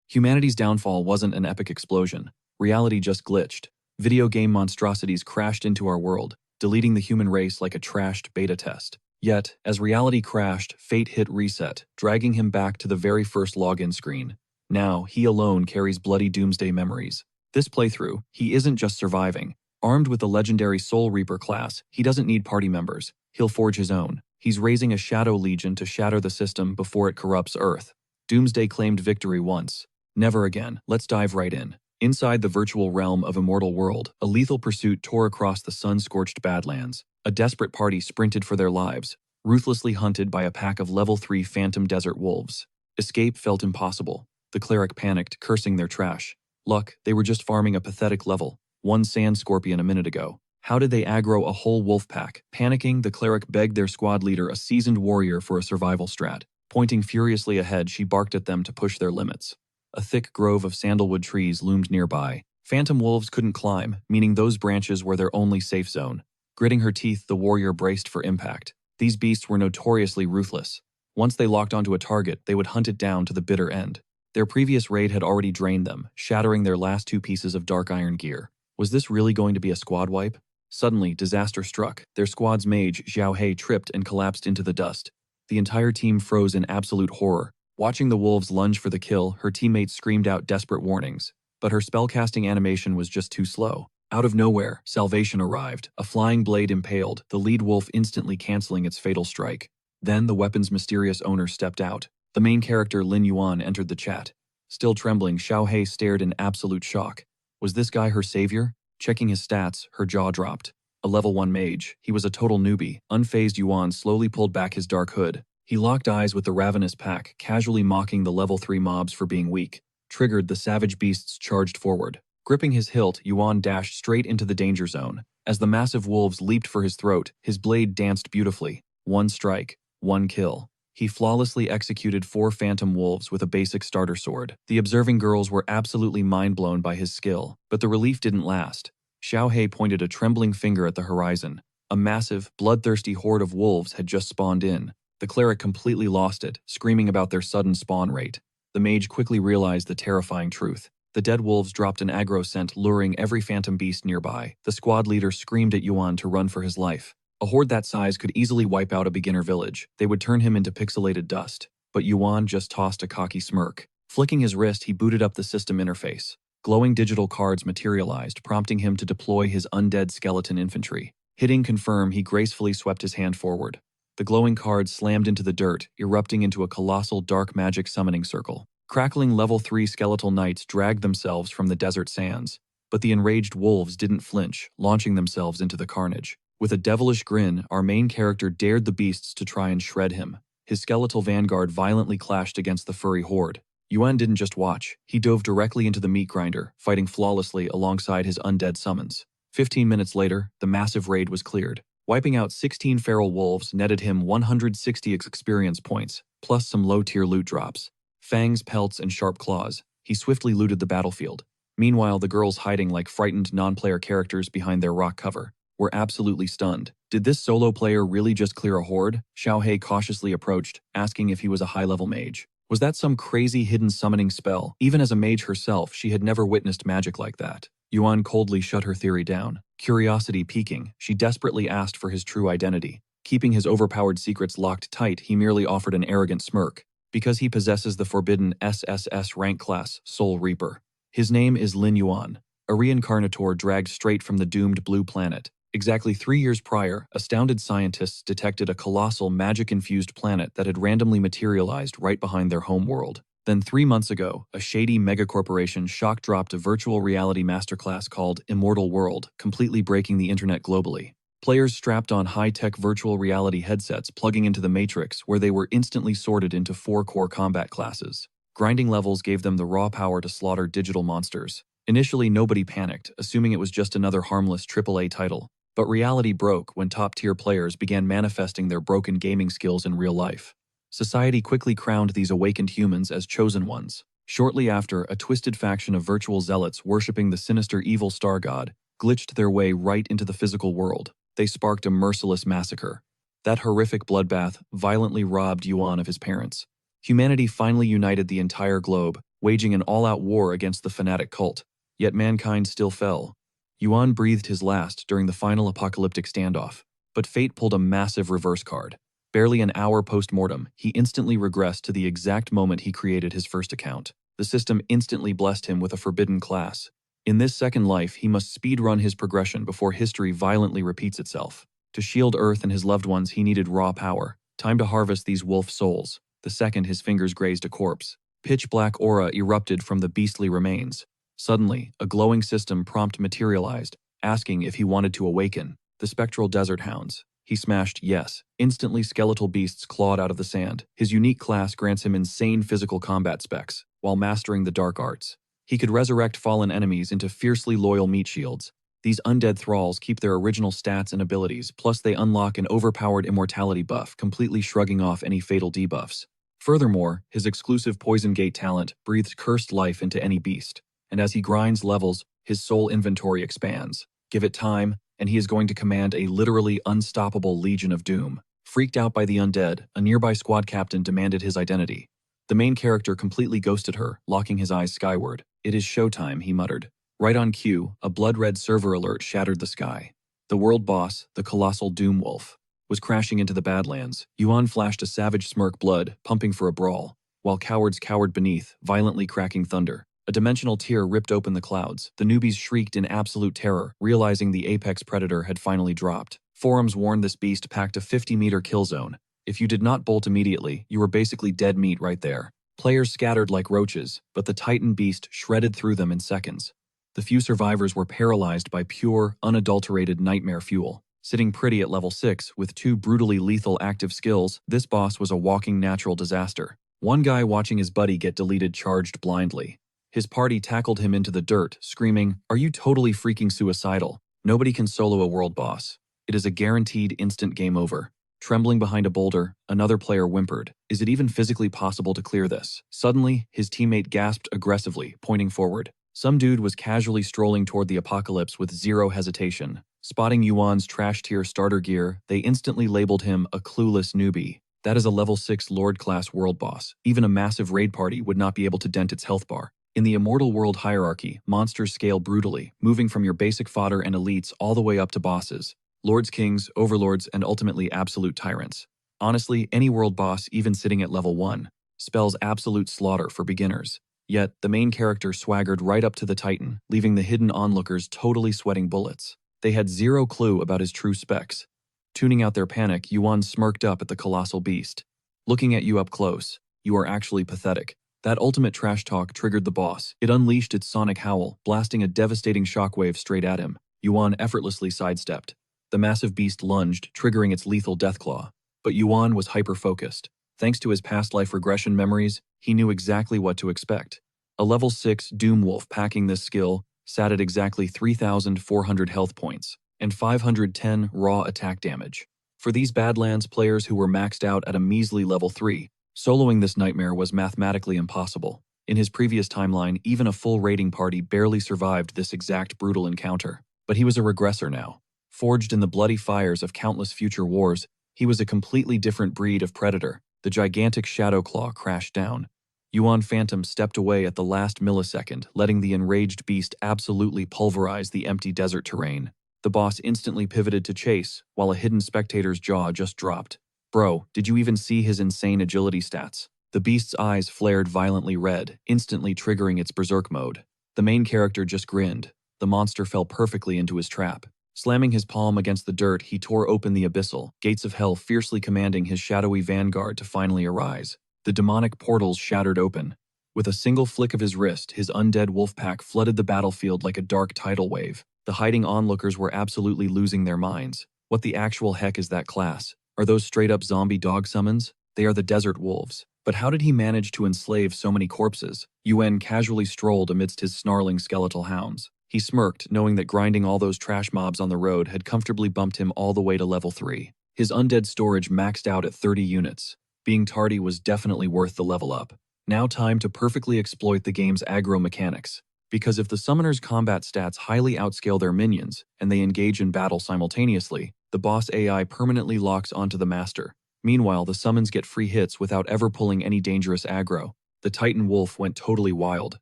Humanity's downfall wasn't an epic explosion. Reality just glitched. Video game monstrosities crashed into our world, deleting the human race like a trashed beta test. Yet, as reality crashed, fate hit reset, dragging him back to the very first login screen. Now, he alone carries bloody doomsday memories. This playthrough, he isn't just surviving. Armed with the legendary Soul Reaper class, he doesn't need party members. He'll forge his own. He's raising a Shadow Legion to shatter the system before it corrupts Earth. Doomsday claimed victory once. Never again. Let's dive right in. Inside the virtual realm of Immortal World, a lethal pursuit tore across the sun-scorched Badlands. A desperate party sprinted for their lives, ruthlessly hunted by a pack of level 3 phantom desert wolves. Escape felt impossible. The cleric panicked, cursing their trash. Luck, they were just farming a pathetic level. One sand scorpion a minute ago. How did they aggro a whole wolf pack? Panicking, the cleric begged their squad leader, a seasoned warrior, for a survival strat. Pointing furiously ahead, she barked at them to push their limits. A thick grove of sandalwood trees loomed nearby. Phantom wolves couldn't climb, meaning those branches were their only safe zone. Gritting her teeth, the warrior braced for impact. These beasts were notoriously ruthless. Once they locked onto a target, they would hunt it down to the bitter end. Their previous raid had already drained them, shattering their last 2 pieces of dark iron gear. Was this really going to be a squad wipe? Suddenly, disaster struck. Their squad's mage, Xiao He, tripped and collapsed into the dust. The entire team froze in absolute horror. Watching the wolves lunge for the kill, her teammates screamed out desperate warnings. But her spellcasting animation was just too slow. Out of nowhere, salvation arrived. A flying blade impaled, the lead wolf instantly canceling its fatal strike. Then the weapon's mysterious owner stepped out. The main character, Lin Yuan, entered the chat. Still trembling, Xiao He stared in absolute shock. Was this guy her savior? Checking his stats, her jaw dropped. A level 1 mage, he was a total newbie. Unfazed, Yuan slowly pulled back his dark hood. He locked eyes with the ravenous pack, casually mocking the level 3 mobs for being weak. Triggered, the savage beasts charged forward. Gripping his hilt, Yuan dashed straight into the danger zone. As the massive wolves leaped for his throat, his blade danced beautifully. 1 strike, 1 kill. He flawlessly executed 4 phantom wolves with a basic starter sword. The observing girls were absolutely mind-blown by his skill, but the relief didn't last. Xiao He pointed a trembling finger at the horizon. A massive, bloodthirsty horde of wolves had just spawned in. The cleric completely lost it, screaming about their sudden spawn rate. The mage quickly realized the terrifying truth. The dead wolves dropped an aggro scent, luring every phantom beast nearby. The squad leader screamed at Yuan to run for his life. A horde that size could easily wipe out a beginner village. They would turn him into pixelated dust. But Yuan just tossed a cocky smirk. Flicking his wrist, he booted up the system interface. Glowing digital cards materialized, prompting him to deploy his undead skeleton infantry. Hitting confirm, he gracefully swept his hand forward. The glowing cards slammed into the dirt, erupting into a colossal dark magic summoning circle. Crackling level 3 skeletal knights dragged themselves from the desert sands. But the enraged wolves didn't flinch, launching themselves into the carnage. With a devilish grin, our main character dared the beasts to try and shred him. His skeletal vanguard violently clashed against the furry horde. Yuan didn't just watch, he dove directly into the meat grinder, fighting flawlessly alongside his undead summons. 15 minutes later, the massive raid was cleared. Wiping out 16 feral wolves netted him 160 experience points, plus some low-tier loot drops. Fangs, pelts, and sharp claws. He swiftly looted the battlefield. Meanwhile, the girls hiding like frightened non-player characters behind their rock cover were absolutely stunned. Did this solo player really just clear a horde? Xiao He cautiously approached, asking if he was a high-level mage. Was that some crazy hidden summoning spell? Even as a mage herself, she had never witnessed magic like that. Yuan coldly shut her theory down. Curiosity piquing, she desperately asked for his true identity. Keeping his overpowered secrets locked tight, he merely offered an arrogant smirk. Because he possesses the forbidden SSS rank class, Soul Reaper. His name is Lin Yuan, a reincarnator dragged straight from the doomed blue planet. Exactly 3 years prior, astounded scientists detected a colossal magic-infused planet that had randomly materialized right behind their home world. Then 3 months ago, a shady megacorporation shock-dropped a virtual reality masterclass called Immortal World, completely breaking the internet globally. Players strapped on high-tech virtual reality headsets plugging into the Matrix, where they were instantly sorted into 4 core combat classes. Grinding levels gave them the raw power to slaughter digital monsters. Initially, nobody panicked, assuming it was just another harmless AAA title. But reality broke when top-tier players began manifesting their broken gaming skills in real life. Society quickly crowned these awakened humans as chosen ones. Shortly after, a twisted faction of virtual zealots worshipping the sinister evil star god glitched their way right into the physical world. They sparked a merciless massacre. That horrific bloodbath violently robbed Yuan of his parents. Humanity finally united the entire globe, waging an all-out war against the fanatic cult. Yet mankind still fell. Yuan breathed his last during the final apocalyptic standoff, but fate pulled a massive reverse card. Barely an hour post-mortem, he instantly regressed to the exact moment he created his first account. The system instantly blessed him with a forbidden class. In this second life, he must speedrun his progression before history violently repeats itself. To shield Earth and his loved ones, he needed raw power. Time to harvest these wolf souls. The second his fingers grazed a corpse, pitch-black aura erupted from the beastly remains. Suddenly, a glowing system prompt materialized, asking if he wanted to awaken. The spectral desert hounds. He smashed yes. Instantly, skeletal beasts clawed out of the sand. His unique class grants him insane physical combat specs, while mastering the dark arts. He could resurrect fallen enemies into fiercely loyal meat shields. These undead thralls keep their original stats and abilities, plus they unlock an overpowered immortality buff, completely shrugging off any fatal debuffs. Furthermore, his exclusive Poison Gate talent breathes cursed life into any beast, and as he grinds levels, his soul inventory expands. Give it time, and he is going to command a literally unstoppable Legion of Doom. Freaked out by the undead, a nearby squad captain demanded his identity. The main character completely ghosted her, locking his eyes skyward. "It is showtime," he muttered. Right on cue, a blood-red server alert shattered the sky. The world boss, the colossal Doom Wolf, was crashing into the Badlands. Yuan flashed a savage smirk, blood pumping for a brawl, while cowards cowered beneath, violently cracking thunder. A dimensional tear ripped open the clouds. The newbies shrieked in absolute terror, realizing the apex predator had finally dropped. Forums warned this beast packed a 50-meter kill zone. If you did not bolt immediately, you were basically dead meat right there. Players scattered like roaches, but the Titan beast shredded through them in seconds. The few survivors were paralyzed by pure, unadulterated nightmare fuel. Sitting pretty at level 6 with 2 brutally lethal active skills, this boss was a walking natural disaster. One guy watching his buddy get deleted charged blindly. His party tackled him into the dirt, screaming, "Are you totally freaking suicidal? Nobody can solo a world boss. It is a guaranteed instant game over." Trembling behind a boulder, another player whimpered, "Is it even physically possible to clear this?" Suddenly, his teammate gasped aggressively, pointing forward. Some dude was casually strolling toward the apocalypse with zero hesitation. Spotting Yuan's trash-tier starter gear, they instantly labeled him a clueless newbie. That is a level 6 Lord-class world boss. Even a massive raid party would not be able to dent its health bar. In the immortal world hierarchy, monsters scale brutally, moving from your basic fodder and elites all the way up to bosses. Lords, kings, overlords, and ultimately absolute tyrants. Honestly, any world boss, even sitting at level 1, spells absolute slaughter for beginners. Yet, the main character swaggered right up to the Titan, leaving the hidden onlookers totally sweating bullets. They had zero clue about his true specs. Tuning out their panic, Yuan smirked up at the colossal beast. "Looking at you up close, you are actually pathetic." That ultimate trash talk triggered the boss. It unleashed its sonic howl, blasting a devastating shockwave straight at him. Yuan effortlessly sidestepped. The massive beast lunged, triggering its lethal deathclaw. But Yuan was hyper-focused. Thanks to his past life regression memories, he knew exactly what to expect. A level 6 Doom Wolf packing this skill sat at exactly 3,400 health points and 510 raw attack damage. For these Badlands players who were maxed out at a measly level 3, soloing this nightmare was mathematically impossible. In his previous timeline, even a full raiding party barely survived this exact brutal encounter. But he was a regressor now. Forged in the bloody fires of countless future wars, he was a completely different breed of predator. The gigantic Shadow Claw crashed down. Yuan Phantom stepped away at the last millisecond, letting the enraged beast absolutely pulverize the empty desert terrain. The boss instantly pivoted to chase, while a hidden spectator's jaw just dropped. "Bro, did you even see his insane agility stats?" The beast's eyes flared violently red, instantly triggering its berserk mode. The main character just grinned. The monster fell perfectly into his trap. Slamming his palm against the dirt, he tore open the abyssal, gates of hell fiercely commanding his shadowy vanguard to finally arise. The demonic portals shattered open. With a single flick of his wrist, his undead wolf pack flooded the battlefield like a dark tidal wave. The hiding onlookers were absolutely losing their minds. What the actual heck is that class? Are those straight-up zombie dog summons? They are the desert wolves. But how did he manage to enslave so many corpses? Yuan casually strolled amidst his snarling skeletal hounds. He smirked, knowing that grinding all those trash mobs on the road had comfortably bumped him all the way to level 3. His undead storage maxed out at 30 units. Being tardy was definitely worth the level up. Now time to perfectly exploit the game's aggro mechanics. Because if the summoner's combat stats highly outscale their minions, and they engage in battle simultaneously, the boss AI permanently locks onto the master. Meanwhile, the summons get free hits without ever pulling any dangerous aggro. The Titan Wolf went totally wild,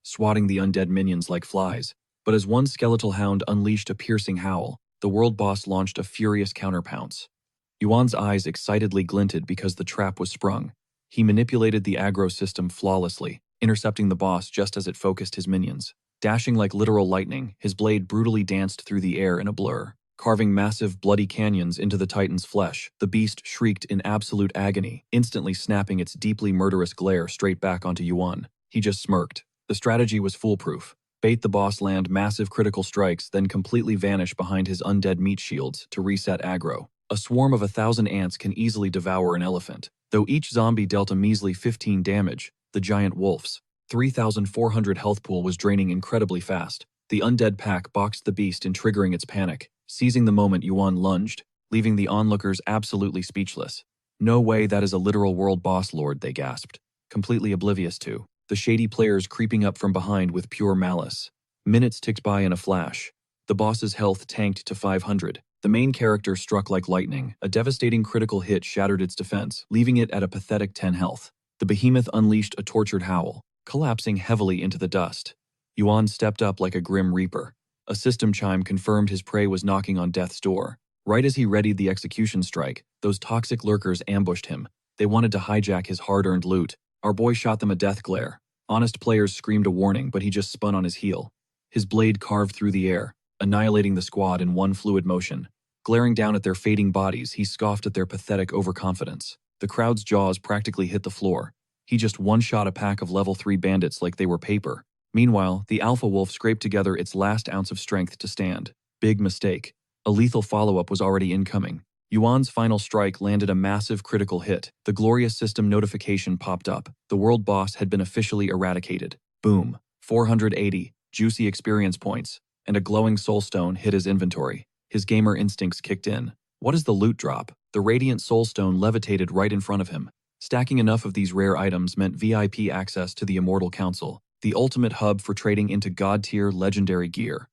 swatting the undead minions like flies. But as one skeletal hound unleashed a piercing howl, the world boss launched a furious counterpounce. Yuan's eyes excitedly glinted because the trap was sprung. He manipulated the aggro system flawlessly, intercepting the boss just as it focused his minions. Dashing like literal lightning, his blade brutally danced through the air in a blur. Carving massive, bloody canyons into the Titan's flesh, the beast shrieked in absolute agony, instantly snapping its deeply murderous glare straight back onto Yuan. He just smirked. The strategy was foolproof. Bait the boss land massive critical strikes, then completely vanish behind his undead meat shields to reset aggro. A swarm of 1,000 ants can easily devour an elephant. Though each zombie dealt a measly 15 damage, the giant wolf's 3,400 health pool was draining incredibly fast. The undead pack boxed the beast in triggering its panic. Seizing the moment, Yuan lunged, leaving the onlookers absolutely speechless. No way, that is a literal world boss lord, they gasped, completely oblivious to the shady players creeping up from behind with pure malice. Minutes ticked by in a flash. The boss's health tanked to 500. The main character struck like lightning. A devastating critical hit shattered its defense, leaving it at a pathetic 10 health. The behemoth unleashed a tortured howl, collapsing heavily into the dust. Yuan stepped up like a grim reaper. A system chime confirmed his prey was knocking on death's door. Right as he readied the execution strike, those toxic lurkers ambushed him. They wanted to hijack his hard-earned loot. Our boy shot them a death glare. Honest players screamed a warning, but he just spun on his heel. His blade carved through the air, annihilating the squad in one fluid motion. Glaring down at their fading bodies, he scoffed at their pathetic overconfidence. The crowd's jaws practically hit the floor. He just one-shot a pack of level 3 bandits like they were paper. Meanwhile, the alpha wolf scraped together its last ounce of strength to stand. Big mistake. A lethal follow-up was already incoming. Yuan's final strike landed a massive critical hit. The glorious system notification popped up. The world boss had been officially eradicated. Boom. 480 juicy experience points, and a glowing soulstone hit his inventory. His gamer instincts kicked in. What is the loot drop? The radiant soulstone levitated right in front of him. Stacking enough of these rare items meant VIP access to the Immortal Council, the ultimate hub for trading into god-tier legendary gear.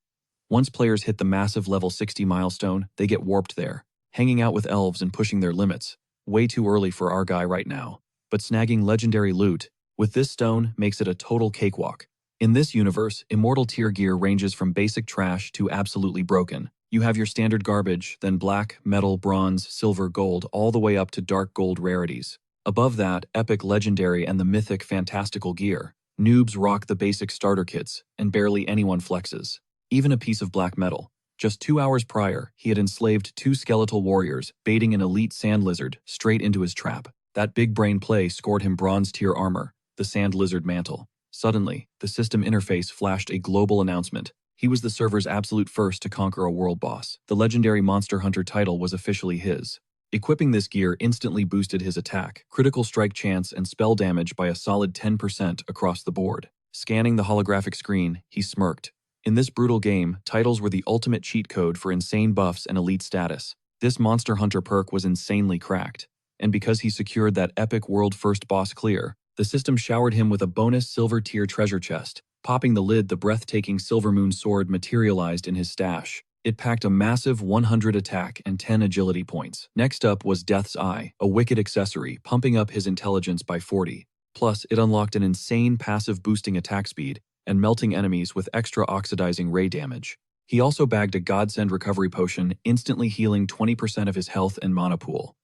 Once players hit the massive level 60 milestone, they get warped there, hanging out with elves and pushing their limits. Way too early for our guy right now. But snagging legendary loot with this stone makes it a total cakewalk. In this universe, immortal tier gear ranges from basic trash to absolutely broken. You have your standard garbage, then black, metal, bronze, silver, gold, all the way up to dark gold rarities. Above that, epic, legendary, and the mythic fantastical gear. Noobs rock the basic starter kits, and barely anyone flexes. Even a piece of black metal. Just 2 hours prior, he had enslaved 2 skeletal warriors, baiting an elite sand lizard straight into his trap. That big brain play scored him bronze tier armor, the sand lizard mantle. Suddenly, the system interface flashed a global announcement. He was the server's absolute first to conquer a world boss. The legendary Monster Hunter title was officially his. Equipping this gear instantly boosted his attack, critical strike chance, and spell damage by a solid 10% across the board. Scanning the holographic screen, he smirked. In this brutal game, titles were the ultimate cheat code for insane buffs and elite status. This Monster Hunter perk was insanely cracked. And because he secured that epic world-first boss clear, the system showered him with a bonus silver tier treasure chest. Popping the lid, the breathtaking Silver Moon sword materialized in his stash. It packed a massive 100 attack and 10 agility points. Next up was Death's Eye, a wicked accessory, pumping up his intelligence by 40. Plus, it unlocked an insane passive boosting attack speed and melting enemies with extra oxidizing ray damage. He also bagged a Godsend recovery potion, instantly healing 20% of his health and mana pool.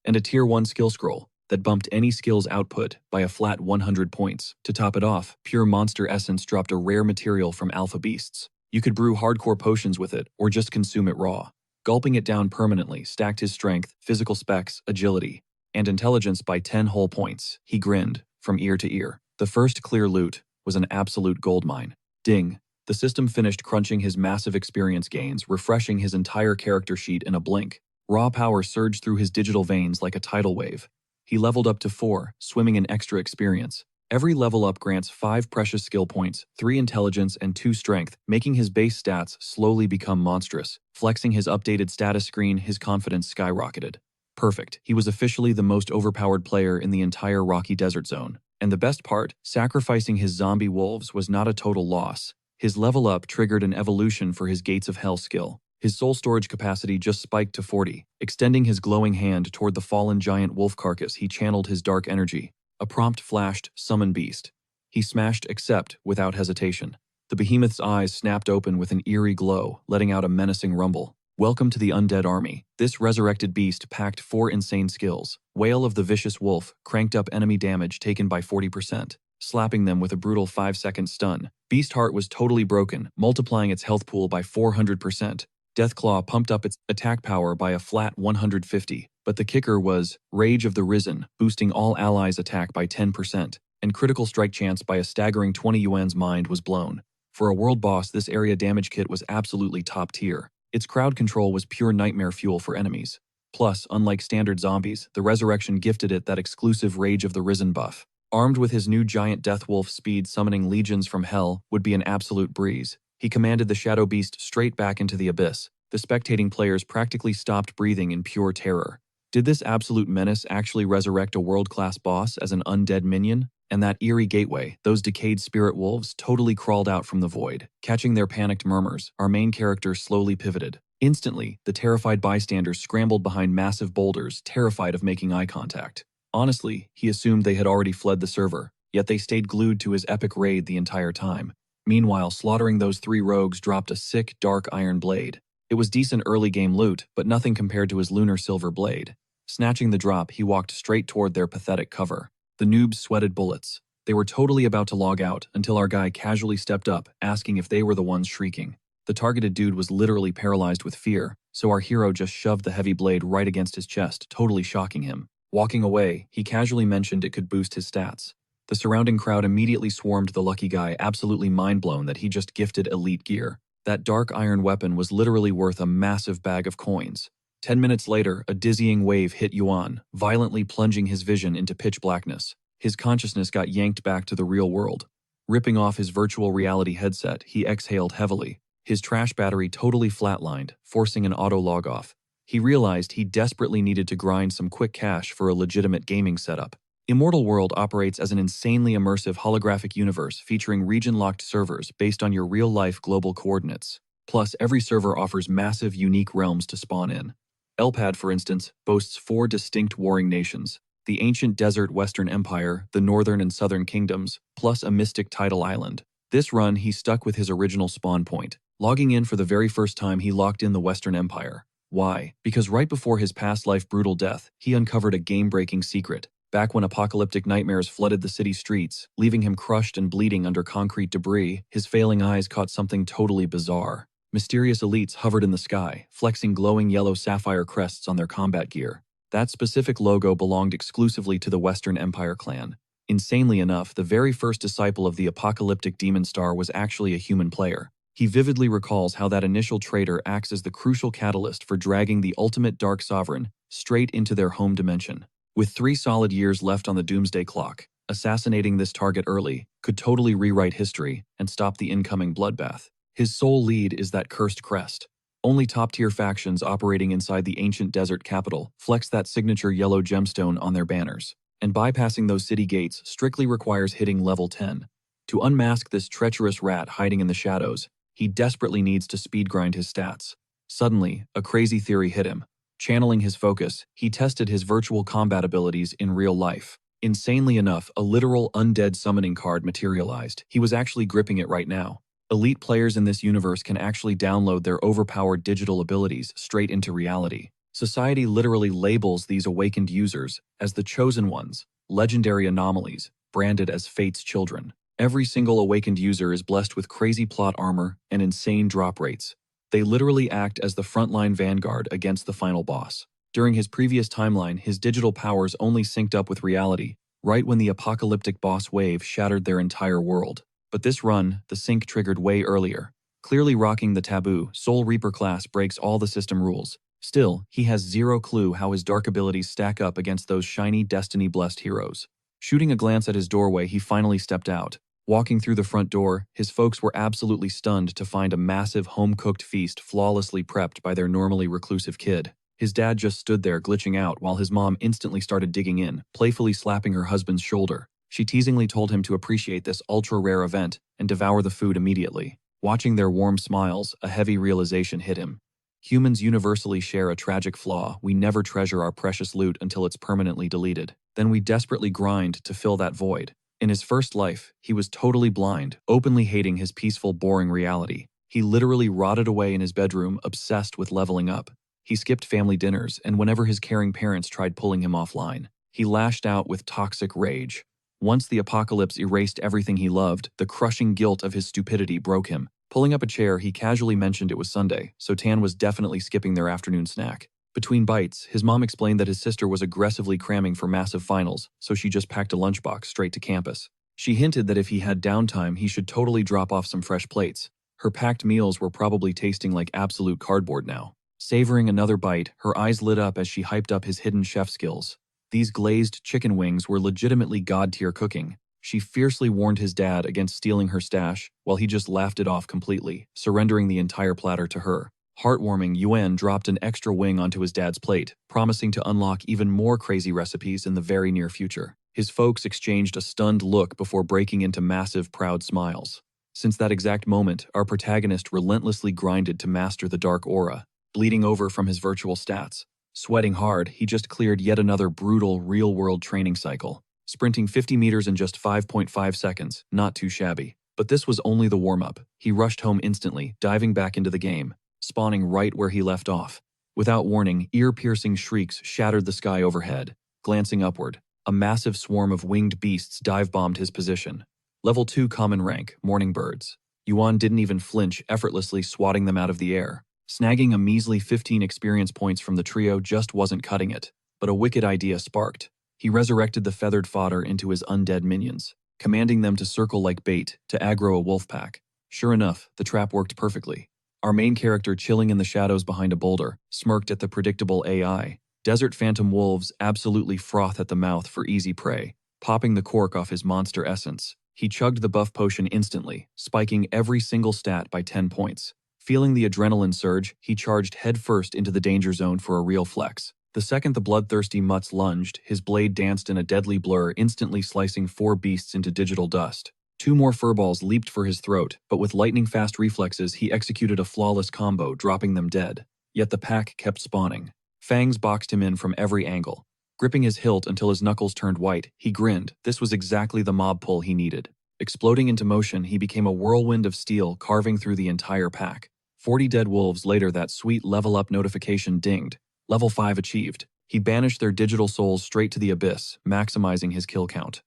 And a tier 1 skill scroll that bumped any skill's output by a flat 100 points. To top it off, Pure Monster Essence dropped a rare material from Alpha Beasts. You could brew hardcore potions with it, or just consume it raw. Gulping it down permanently stacked his strength, physical specs, agility, and intelligence by 10 whole points. He grinned, from ear to ear. The first clear loot was an absolute goldmine. Ding. The system finished crunching his massive experience gains, refreshing his entire character sheet in a blink. Raw power surged through his digital veins like a tidal wave. He leveled up to 4, swimming in extra experience. Every level up grants 5 precious skill points, 3 intelligence, and 2 strength, making his base stats slowly become monstrous. Flexing his updated status screen, his confidence skyrocketed. Perfect. He was officially the most overpowered player in the entire Rocky Desert Zone. And the best part, sacrificing his zombie wolves was not a total loss. His level up triggered an evolution for his Gates of Hell skill. His soul storage capacity just spiked to 40. Extending his glowing hand toward the fallen giant wolf carcass, he channeled his dark energy. A prompt flashed, Summon Beast. He smashed accept without hesitation. The behemoth's eyes snapped open with an eerie glow, letting out a menacing rumble. Welcome to the undead army. This resurrected beast packed 4 insane skills. Wail of the Vicious Wolf cranked up enemy damage taken by 40%, slapping them with a brutal 5-second stun. Beast Heart was totally broken, multiplying its health pool by 400%. Deathclaw pumped up its attack power by a flat 150, but the kicker was Rage of the Risen, boosting all allies' attack by 10%, and critical strike chance by a staggering 20. Yuan's mind was blown. For a world boss, this area damage kit was absolutely top tier. Its crowd control was pure nightmare fuel for enemies. Plus, unlike standard zombies, the Resurrection gifted it that exclusive Rage of the Risen buff. Armed with his new giant Deathwolf speed, summoning legions from hell would be an absolute breeze. He commanded the Shadow Beast straight back into the abyss. The spectating players practically stopped breathing in pure terror. Did this absolute menace actually resurrect a world-class boss as an undead minion? And that eerie gateway, those decayed spirit wolves totally crawled out from the void. Catching their panicked murmurs, our main character slowly pivoted. Instantly, the terrified bystanders scrambled behind massive boulders, terrified of making eye contact. Honestly, he assumed they had already fled the server, yet they stayed glued to his epic raid the entire time. Meanwhile, slaughtering those 3 rogues dropped a sick, dark iron blade. It was decent early-game loot, but nothing compared to his lunar silver blade. Snatching the drop, he walked straight toward their pathetic cover. The noobs sweated bullets. They were totally about to log out until our guy casually stepped up, asking if they were the ones shrieking. The targeted dude was literally paralyzed with fear, so our hero just shoved the heavy blade right against his chest, totally shocking him. Walking away, he casually mentioned it could boost his stats. The surrounding crowd immediately swarmed the lucky guy, absolutely mind-blown that he just gifted elite gear. That dark iron weapon was literally worth a massive bag of coins. 10 minutes later, a dizzying wave hit Yuan, violently plunging his vision into pitch blackness. His consciousness got yanked back to the real world. Ripping off his virtual reality headset, he exhaled heavily. His trash battery totally flatlined, forcing an auto log-off. He realized he desperately needed to grind some quick cash for a legitimate gaming setup. Immortal World operates as an insanely immersive holographic universe featuring region-locked servers based on your real-life global coordinates. Plus, every server offers massive, unique realms to spawn in. Elpad, for instance, boasts 4 distinct warring nations: the ancient desert Western Empire, the Northern and Southern Kingdoms, plus a mystic tidal island. This run, he stuck with his original spawn point. Logging in for the very first time, he locked in the Western Empire. Why? Because right before his past life brutal death, he uncovered a game-breaking secret. Back when apocalyptic nightmares flooded the city streets, leaving him crushed and bleeding under concrete debris, his failing eyes caught something totally bizarre. Mysterious elites hovered in the sky, flexing glowing yellow sapphire crests on their combat gear. That specific logo belonged exclusively to the Western Empire clan. Insanely enough, the very first disciple of the apocalyptic demon star was actually a human player. He vividly recalls how that initial traitor acts as the crucial catalyst for dragging the ultimate Dark Sovereign straight into their home dimension. With 3 solid years left on the doomsday clock, assassinating this target early could totally rewrite history and stop the incoming bloodbath. His sole lead is that cursed crest. Only top-tier factions operating inside the ancient desert capital flex that signature yellow gemstone on their banners, and bypassing those city gates strictly requires hitting level 10. To unmask this treacherous rat hiding in the shadows, he desperately needs to speed-grind his stats. Suddenly, a crazy theory hit him. Channeling his focus, he tested his virtual combat abilities in real life. Insanely enough, a literal undead summoning card materialized. He was actually gripping it right now. Elite players in this universe can actually download their overpowered digital abilities straight into reality. Society literally labels these awakened users as the chosen ones, legendary anomalies, branded as fate's children. Every single awakened user is blessed with crazy plot armor and insane drop rates. They literally act as the frontline vanguard against the final boss. During his previous timeline, his digital powers only synced up with reality, right when the apocalyptic boss wave shattered their entire world. But this run, the sync triggered way earlier. Clearly rocking the taboo, Soul Reaper class breaks all the system rules. Still, he has zero clue how his dark abilities stack up against those shiny destiny-blessed heroes. Shooting a glance at his doorway, he finally stepped out. Walking through the front door, his folks were absolutely stunned to find a massive home-cooked feast flawlessly prepped by their normally reclusive kid. His dad just stood there glitching out while his mom instantly started digging in, playfully slapping her husband's shoulder. She teasingly told him to appreciate this ultra-rare event and devour the food immediately. Watching their warm smiles, a heavy realization hit him. Humans universally share a tragic flaw: we never treasure our precious loot until it's permanently deleted. Then we desperately grind to fill that void. In his first life, he was totally blind, openly hating his peaceful, boring reality. He literally rotted away in his bedroom, obsessed with leveling up. He skipped family dinners, and whenever his caring parents tried pulling him offline, he lashed out with toxic rage. Once the apocalypse erased everything he loved, the crushing guilt of his stupidity broke him. Pulling up a chair, he casually mentioned it was Sunday, so Tan was definitely skipping their afternoon snack. Between bites, his mom explained that his sister was aggressively cramming for massive finals, so she just packed a lunchbox straight to campus. She hinted that if he had downtime, he should totally drop off some fresh plates. Her packed meals were probably tasting like absolute cardboard now. Savoring another bite, her eyes lit up as she hyped up his hidden chef skills. These glazed chicken wings were legitimately god-tier cooking. She fiercely warned his dad against stealing her stash, while he just laughed it off completely, surrendering the entire platter to her. Heartwarming, Yuan dropped an extra wing onto his dad's plate, promising to unlock even more crazy recipes in the very near future. His folks exchanged a stunned look before breaking into massive, proud smiles. Since that exact moment, our protagonist relentlessly grinded to master the dark aura, bleeding over from his virtual stats. Sweating hard, he just cleared yet another brutal, real-world training cycle. Sprinting 50 meters in just 5.5 seconds, not too shabby. But this was only the warm-up. He rushed home instantly, diving back into the game, spawning right where he left off. Without warning, ear-piercing shrieks shattered the sky overhead. Glancing upward, a massive swarm of winged beasts dive-bombed his position. Level 2 common rank, morning birds. Yuan didn't even flinch, effortlessly swatting them out of the air. Snagging a measly 15 experience points from the trio just wasn't cutting it, but a wicked idea sparked. He resurrected the feathered fodder into his undead minions, commanding them to circle like bait to aggro a wolf pack. Sure enough, the trap worked perfectly. Our main character, chilling in the shadows behind a boulder, smirked at the predictable AI. Desert phantom wolves absolutely froth at the mouth for easy prey, popping the cork off his monster essence. He chugged the buff potion instantly, spiking every single stat by 10 points. Feeling the adrenaline surge, he charged headfirst into the danger zone for a real flex. The second the bloodthirsty mutts lunged, his blade danced in a deadly blur, instantly slicing 4 beasts into digital dust. 2 more furballs leaped for his throat, but with lightning-fast reflexes, he executed a flawless combo, dropping them dead. Yet the pack kept spawning. Fangs boxed him in from every angle. Gripping his hilt until his knuckles turned white, he grinned. This was exactly the mob pull he needed. Exploding into motion, he became a whirlwind of steel, carving through the entire pack. 40 dead wolves later, that sweet level-up notification dinged. Level 5 achieved. He banished their digital souls straight to the abyss, maximizing his kill count.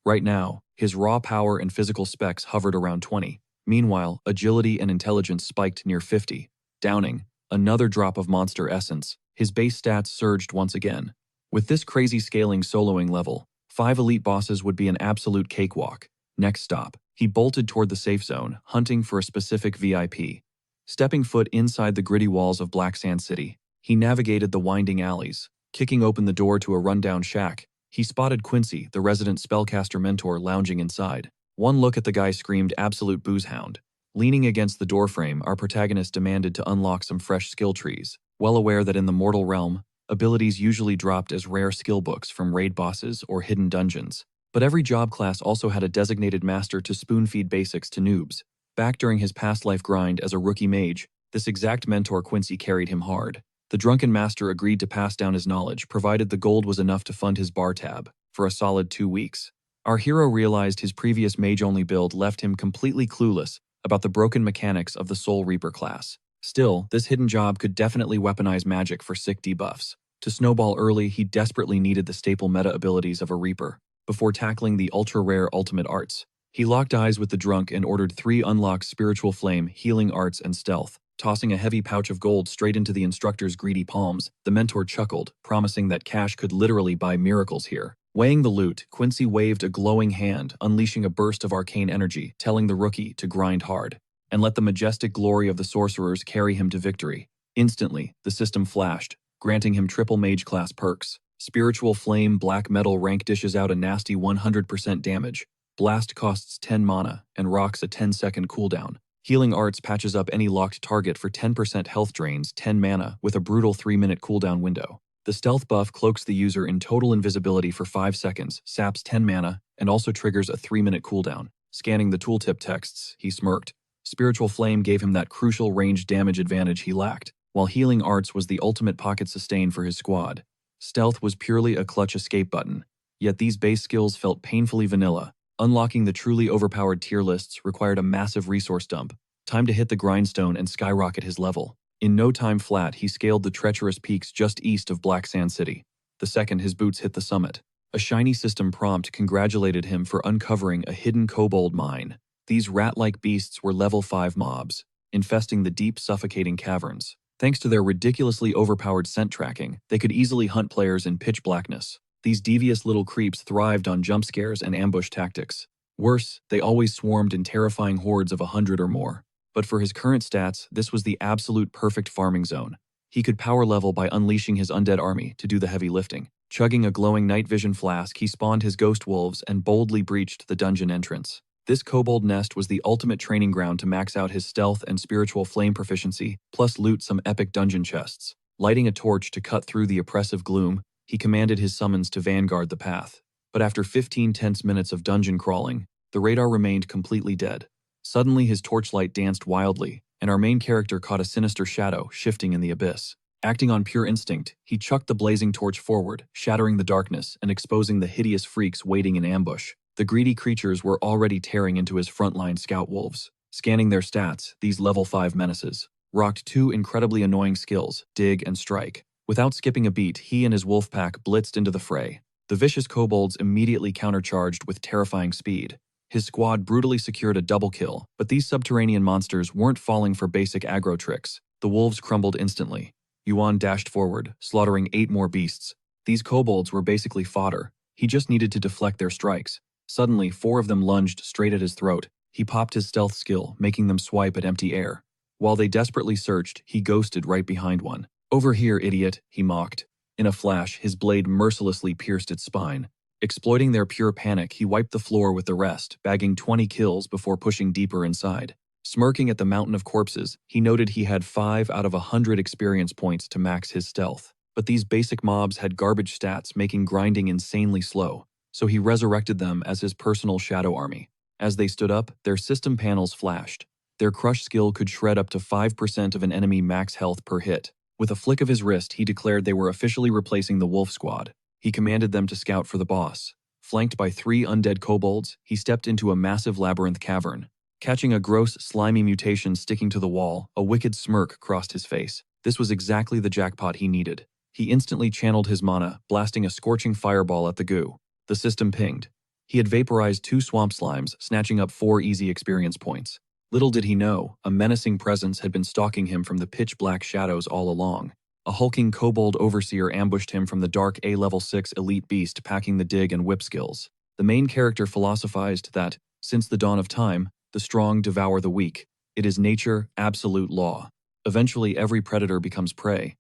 Right now, his raw power and physical specs hovered around 20. Meanwhile, agility and intelligence spiked near 50. Downing another drop of monster essence, his base stats surged once again. With this crazy scaling soloing level, 5 elite bosses would be an absolute cakewalk. Next stop, he bolted toward the safe zone, hunting for a specific VIP. Stepping foot inside the gritty walls of Black Sand City, he navigated the winding alleys. Kicking open the door to a rundown shack, he spotted Quincy, the resident spellcaster mentor, lounging inside. One look at the guy screamed absolute boozehound. Leaning against the doorframe, our protagonist demanded to unlock some fresh skill trees, well aware that in the mortal realm, abilities usually dropped as rare skill books from raid bosses or hidden dungeons. But every job class also had a designated master to spoon-feed basics to noobs. Back during his past life grind as a rookie mage, this exact mentor Quincy carried him hard. The drunken master agreed to pass down his knowledge, provided the gold was enough to fund his bar tab, for a solid 2 weeks. Our hero realized his previous mage-only build left him completely clueless about the broken mechanics of the Soul Reaper class. Still, this hidden job could definitely weaponize magic for sick debuffs. To snowball early, he desperately needed the staple meta abilities of a Reaper. Before tackling the ultra-rare ultimate arts, he locked eyes with the drunk and ordered 3 unlocked spiritual flame, healing arts, and stealth. Tossing a heavy pouch of gold straight into the instructor's greedy palms, the mentor chuckled, promising that cash could literally buy miracles here. Weighing the loot, Quincy waved a glowing hand, unleashing a burst of arcane energy, telling the rookie to grind hard and let the majestic glory of the sorcerers carry him to victory. Instantly, the system flashed, granting him triple mage class perks. Spiritual Flame Black Metal rank dishes out a nasty 100% damage. Blast costs 10 mana and rocks a 10-second cooldown. Healing Arts patches up any locked target for 10% health drains 10 mana with a brutal 3-minute cooldown window. The stealth buff cloaks the user in total invisibility for 5 seconds, saps 10 mana, and also triggers a 3-minute cooldown. Scanning the tooltip texts, he smirked. Spiritual Flame gave him that crucial range damage advantage he lacked, while Healing Arts was the ultimate pocket sustain for his squad. Stealth was purely a clutch escape button, yet these base skills felt painfully vanilla. Unlocking the truly overpowered tier lists required a massive resource dump. Time to hit the grindstone and skyrocket his level. In no time flat, he scaled the treacherous peaks just east of Black Sand City. The second his boots hit the summit, a shiny system prompt congratulated him for uncovering a hidden kobold mine. These rat-like beasts were level 5 mobs, infesting the deep, suffocating caverns. Thanks to their ridiculously overpowered scent tracking, they could easily hunt players in pitch blackness. These devious little creeps thrived on jump scares and ambush tactics. Worse, they always swarmed in terrifying hordes of 100 or more. But for his current stats, this was the absolute perfect farming zone. He could power level by unleashing his undead army to do the heavy lifting. Chugging a glowing night vision flask, he spawned his ghost wolves and boldly breached the dungeon entrance. This kobold nest was the ultimate training ground to max out his stealth and spiritual flame proficiency, plus loot some epic dungeon chests. Lighting a torch to cut through the oppressive gloom, he commanded his summons to vanguard the path. But after 15 tense minutes of dungeon crawling, the radar remained completely dead. Suddenly his torchlight danced wildly, and our main character caught a sinister shadow shifting in the abyss. Acting on pure instinct, he chucked the blazing torch forward, shattering the darkness and exposing the hideous freaks waiting in ambush. The greedy creatures were already tearing into his frontline scout wolves. Scanning their stats, these level 5 menaces rocked 2 incredibly annoying skills, dig and strike. Without skipping a beat, he and his wolf pack blitzed into the fray. The vicious kobolds immediately countercharged with terrifying speed. His squad brutally secured a double kill, but these subterranean monsters weren't falling for basic aggro tricks. The wolves crumbled instantly. Yuan dashed forward, slaughtering 8 more beasts. These kobolds were basically fodder. He just needed to deflect their strikes. Suddenly, 4 of them lunged straight at his throat. He popped his stealth skill, making them swipe at empty air. While they desperately searched, he ghosted right behind one. "Over here, idiot," he mocked. In a flash, his blade mercilessly pierced its spine. Exploiting their pure panic, he wiped the floor with the rest, bagging 20 kills before pushing deeper inside. Smirking at the mountain of corpses, he noted he had 5 out of 100 experience points to max his stealth. But these basic mobs had garbage stats, making grinding insanely slow, so he resurrected them as his personal shadow army. As they stood up, their system panels flashed. Their crush skill could shred up to 5% of an enemy max health per hit. With a flick of his wrist, he declared they were officially replacing the wolf squad. He commanded them to scout for the boss. Flanked by 3 undead kobolds, he stepped into a massive labyrinth cavern. Catching a gross, slimy mutation sticking to the wall, a wicked smirk crossed his face. This was exactly the jackpot he needed. He instantly channeled his mana, blasting a scorching fireball at the goo. The system pinged. He had vaporized 2 swamp slimes, snatching up 4 easy experience points. Little did he know, a menacing presence had been stalking him from the pitch-black shadows all along. A hulking kobold overseer ambushed him from the dark A-level 6 elite beast packing the dig and whip skills. The main character philosophized that, since the dawn of time, the strong devour the weak. It is nature, absolute law. Eventually, every predator becomes prey.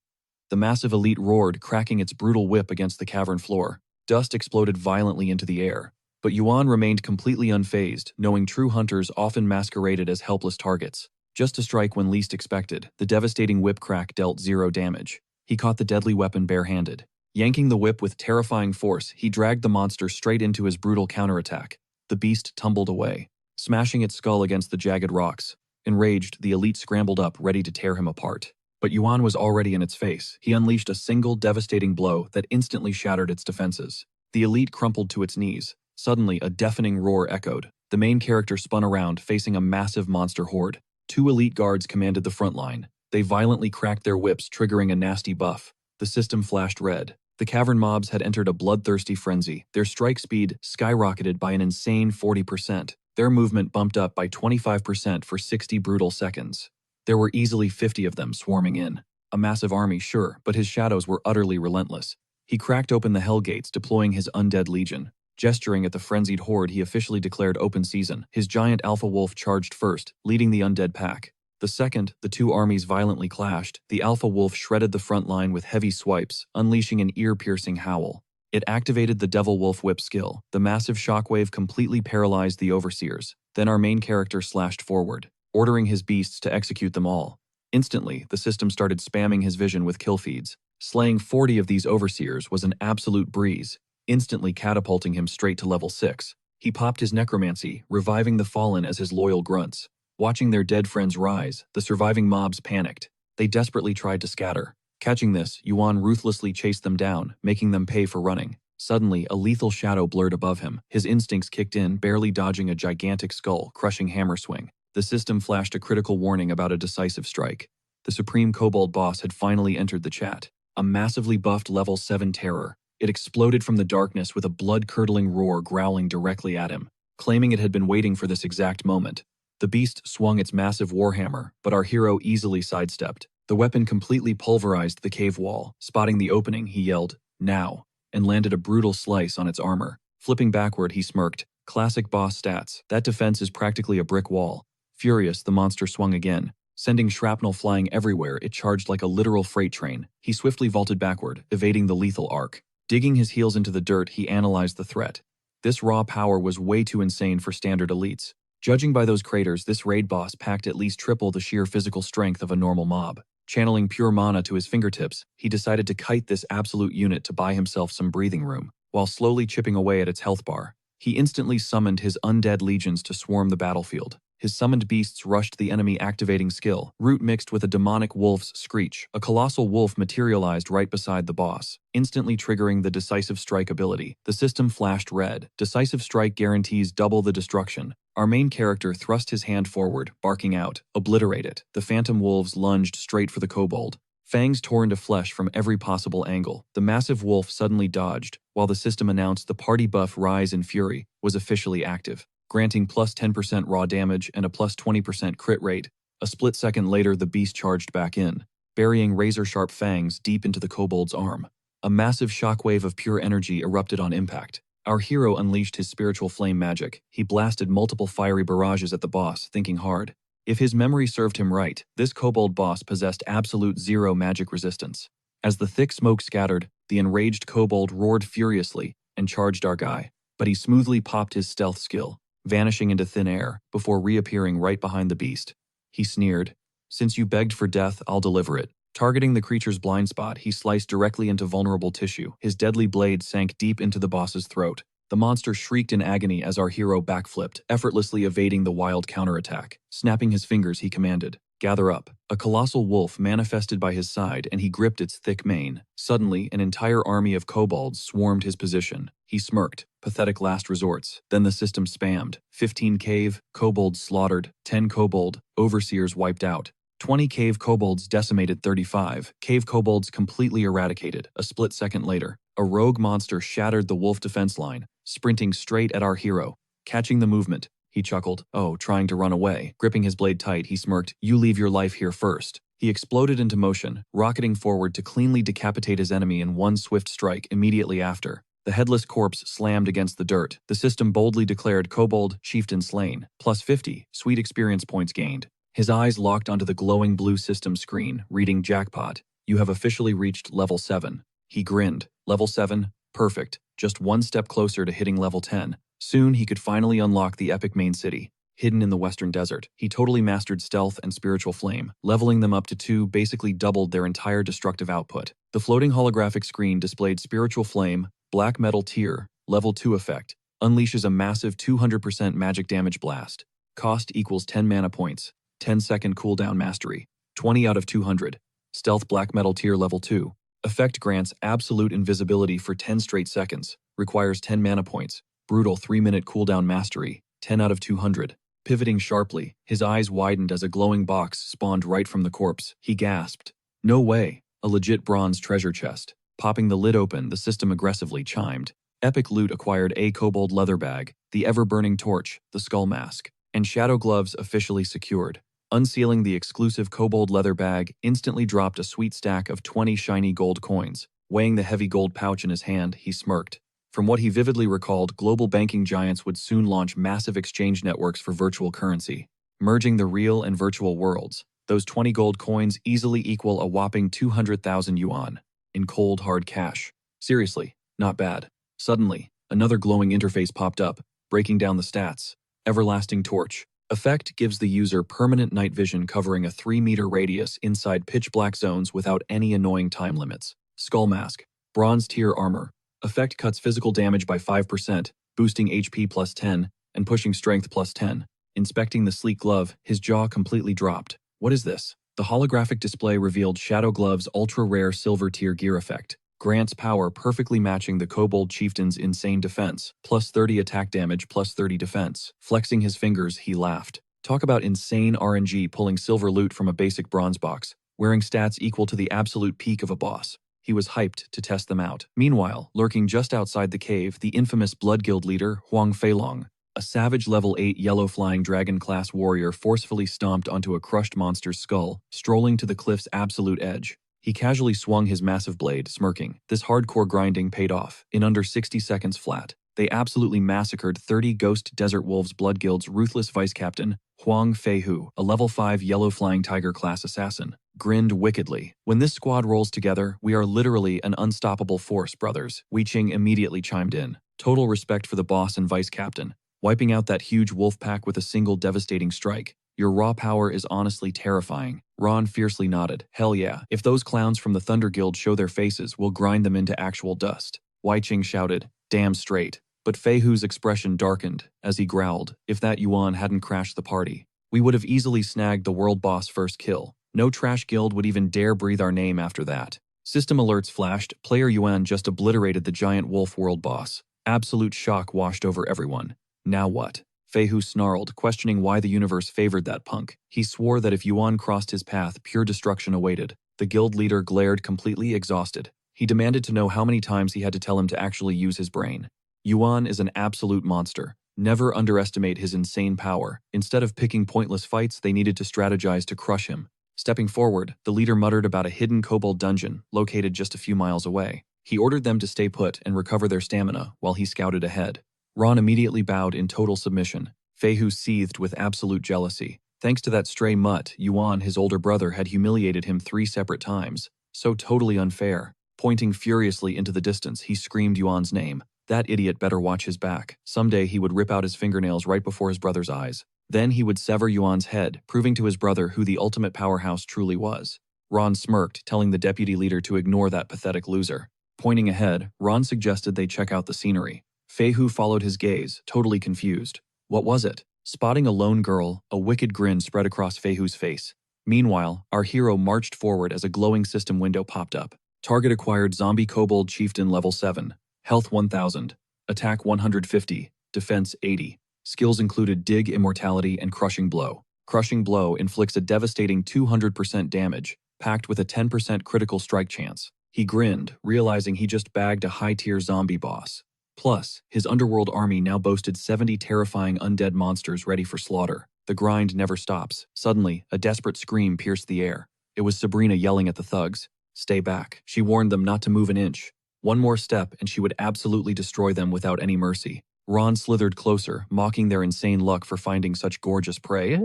The massive elite roared, cracking its brutal whip against the cavern floor. Dust exploded violently into the air. But Yuan remained completely unfazed, knowing true hunters often masqueraded as helpless targets. Just to strike when least expected, the devastating whip crack dealt 0 damage. He caught the deadly weapon barehanded. Yanking the whip with terrifying force, he dragged the monster straight into his brutal counterattack. The beast tumbled away, smashing its skull against the jagged rocks. Enraged, the elite scrambled up, ready to tear him apart. But Yuan was already in its face. He unleashed a single devastating blow that instantly shattered its defenses. The elite crumpled to its knees. Suddenly, a deafening roar echoed. The main character spun around, facing a massive monster horde. 2 elite guards commanded the front line. They violently cracked their whips, triggering a nasty buff. The system flashed red. The cavern mobs had entered a bloodthirsty frenzy. Their strike speed skyrocketed by an insane 40%. Their movement bumped up by 25% for 60 brutal seconds. There were easily 50 of them swarming in. A massive army, sure, but his shadows were utterly relentless. He cracked open the hell gates, deploying his undead legion. Gesturing at the frenzied horde, he officially declared open season. His giant alpha wolf charged first, leading the undead pack. The second, the 2 armies violently clashed. The alpha wolf shredded the front line with heavy swipes, unleashing an ear-piercing howl. It activated the devil wolf whip skill. The massive shockwave completely paralyzed the overseers. Then our main character slashed forward, ordering his beasts to execute them all. Instantly, the system started spamming his vision with kill feeds. Slaying 40 of these overseers was an absolute breeze, instantly catapulting him straight to level 6. He popped his necromancy, reviving the fallen as his loyal grunts. Watching their dead friends rise, the surviving mobs panicked. They desperately tried to scatter. Catching this, Yuan ruthlessly chased them down, making them pay for running. Suddenly, a lethal shadow blurred above him. His instincts kicked in, barely dodging a gigantic skull-crushing hammer swing. The system flashed a critical warning about a decisive strike. The Supreme Kobold boss had finally entered the chat. A massively buffed level 7 terror. It exploded from the darkness with a blood-curdling roar, growling directly at him, claiming it had been waiting for this exact moment. The beast swung its massive warhammer, but our hero easily sidestepped. The weapon completely pulverized the cave wall. Spotting the opening, he yelled, "Now," and landed a brutal slice on its armor. Flipping backward, he smirked. Classic boss stats. That defense is practically a brick wall. Furious, the monster swung again. Sending shrapnel flying everywhere, it charged like a literal freight train. He swiftly vaulted backward, evading the lethal arc. Digging his heels into the dirt, he analyzed the threat. This raw power was way too insane for standard elites. Judging by those craters, this raid boss packed at least triple the sheer physical strength of a normal mob. Channeling pure mana to his fingertips, he decided to kite this absolute unit to buy himself some breathing room. While slowly chipping away at its health bar, he instantly summoned his undead legions to swarm the battlefield. His summoned beasts rushed the enemy, activating skill. Root mixed with a demonic wolf's screech. A colossal wolf materialized right beside the boss, instantly triggering the Decisive Strike ability. The system flashed red. Decisive Strike guarantees double the destruction. Our main character thrust his hand forward, barking out, "Obliterate it." The phantom wolves lunged straight for the kobold. Fangs tore into flesh from every possible angle. The massive wolf suddenly dodged, while the system announced the party buff Rise in Fury was officially active, granting plus 10% raw damage and a plus 20% crit rate. A split second later, the beast charged back in, burying razor-sharp fangs deep into the kobold's arm. A massive shockwave of pure energy erupted on impact. Our hero unleashed his spiritual flame magic. He blasted multiple fiery barrages at the boss, thinking hard. If his memory served him right, this kobold boss possessed absolute zero magic resistance. As the thick smoke scattered, the enraged kobold roared furiously and charged our guy, but he smoothly popped his stealth skill, vanishing into thin air before reappearing right behind the beast. He sneered, "Since you begged for death, I'll deliver it." Targeting the creature's blind spot, he sliced directly into vulnerable tissue. His deadly blade sank deep into the boss's throat. The monster shrieked in agony as our hero backflipped, effortlessly evading the wild counterattack. Snapping his fingers, he commanded, "Gather up." A colossal wolf manifested by his side, and he gripped its thick mane. Suddenly, an entire army of kobolds swarmed his position. He smirked, "Pathetic last resorts." Then the system spammed. 15 cave, kobolds slaughtered, 10 kobold, overseers wiped out. 20 cave kobolds decimated, 35 cave kobolds completely eradicated. A split second later, a rogue monster shattered the wolf defense line, sprinting straight at our hero. Catching the movement, he chuckled, "Oh, trying to run away." Gripping his blade tight, he smirked, "You leave your life here first." He exploded into motion, rocketing forward to cleanly decapitate his enemy in one swift strike immediately after. The headless corpse slammed against the dirt. The system boldly declared Kobold Chieftain slain. Plus 50, sweet experience points gained. His eyes locked onto the glowing blue system screen, reading jackpot. "You have officially reached level 7. He grinned. Level 7? Perfect. Just one step closer to hitting level 10. Soon he could finally unlock the epic main city. Hidden in the western desert, he totally mastered stealth and spiritual flame. Leveling them up to 2 basically doubled their entire destructive output. The floating holographic screen displayed spiritual flame, black metal tier, level 2 effect. Unleashes a massive 200% magic damage blast. Cost equals 10 mana points. 10-second cooldown mastery. 20 out of 200. Stealth black metal tier level 2. Effect grants absolute invisibility for 10 straight seconds. Requires 10 mana points. Brutal 3-minute cooldown mastery. 10 out of 200. Pivoting sharply, his eyes widened as a glowing box spawned right from the corpse. He gasped. "No way. A legit bronze treasure chest." Popping the lid open, the system aggressively chimed. Epic loot acquired: a kobold leather bag, the ever-burning torch, the skull mask, and shadow gloves officially secured. Unsealing the exclusive kobold leather bag instantly dropped a sweet stack of 20 shiny gold coins. Weighing the heavy gold pouch in his hand, he smirked. From what he vividly recalled, global banking giants would soon launch massive exchange networks for virtual currency, merging the real and virtual worlds. Those 20 gold coins easily equal a whopping 200,000 yuan in cold, hard cash. Seriously, not bad. Suddenly, another glowing interface popped up, breaking down the stats. Everlasting Torch. Effect gives the user permanent night vision covering a 3-meter radius inside pitch-black zones without any annoying time limits. Skull Mask. Bronze tier armor. Effect cuts physical damage by 5%, boosting HP plus 10, and pushing strength plus 10. Inspecting the sleek glove, his jaw completely dropped. What is this? The holographic display revealed Shadow Glove's ultra-rare silver tier gear effect. Grant's power perfectly matching the kobold chieftain's insane defense, plus 30 attack damage, plus 30 defense. Flexing his fingers, he laughed. Talk about insane RNG pulling silver loot from a basic bronze box, wearing stats equal to the absolute peak of a boss. He was hyped to test them out. Meanwhile, lurking just outside the cave, the infamous Blood Guild leader, Huang Feilong. A savage level 8 yellow flying dragon-class warrior forcefully stomped onto a crushed monster's skull, strolling to the cliff's absolute edge. He casually swung his massive blade, smirking. This hardcore grinding paid off, in under 60 seconds flat. They absolutely massacred 30 Ghost Desert Wolves Blood Guild's ruthless vice-captain, Huang Feihu, a level 5 yellow flying tiger-class assassin. Grinned wickedly. When this squad rolls together, we are literally an unstoppable force, brothers. Wei Qing immediately chimed in. Total respect for the boss and vice-captain. Wiping out that huge wolf pack with a single devastating strike. Your raw power is honestly terrifying. Ron fiercely nodded. Hell yeah. If those clowns from the Thunder Guild show their faces, we'll grind them into actual dust. Wei Qing shouted. Damn straight. But Feihu's expression darkened as he growled. If that Yuan hadn't crashed the party, we would have easily snagged the world boss first kill. No trash guild would even dare breathe our name after that. System alerts flashed. Player Yuan just obliterated the giant wolf world boss. Absolute shock washed over everyone. Now what? Feihu snarled, questioning why the universe favored that punk. He swore that if Yuan crossed his path, pure destruction awaited. The guild leader glared, completely exhausted. He demanded to know how many times he had to tell him to actually use his brain. Yuan is an absolute monster. Never underestimate his insane power. Instead of picking pointless fights, they needed to strategize to crush him. Stepping forward, the leader muttered about a hidden kobold dungeon located just a few miles away. He ordered them to stay put and recover their stamina while he scouted ahead. Ron immediately bowed in total submission. Feihu seethed with absolute jealousy. Thanks to that stray mutt, Yuan, his older brother, had humiliated him 3 separate times. So totally unfair. Pointing furiously into the distance, he screamed Yuan's name. That idiot better watch his back. Someday he would rip out his fingernails right before his brother's eyes. Then he would sever Yuan's head, proving to his brother who the ultimate powerhouse truly was. Ron smirked, telling the deputy leader to ignore that pathetic loser. Pointing ahead, Ron suggested they check out the scenery. Feihu followed his gaze, totally confused. What was it? Spotting a lone girl, a wicked grin spread across Feihu's face. Meanwhile, our hero marched forward as a glowing system window popped up. Target acquired Zombie Kobold Chieftain level 7. Health 1000. Attack 150. Defense 80. Skills included Dig Immortality and Crushing Blow. Crushing Blow inflicts a devastating 200% damage, packed with a 10% critical strike chance. He grinned, realizing he just bagged a high-tier zombie boss. Plus, his underworld army now boasted 70 terrifying undead monsters ready for slaughter. The grind never stops. Suddenly, a desperate scream pierced the air. It was Sabrina yelling at the thugs. Stay back. She warned them not to move an inch. One more step and she would absolutely destroy them without any mercy. Ron slithered closer, mocking their insane luck for finding such gorgeous prey.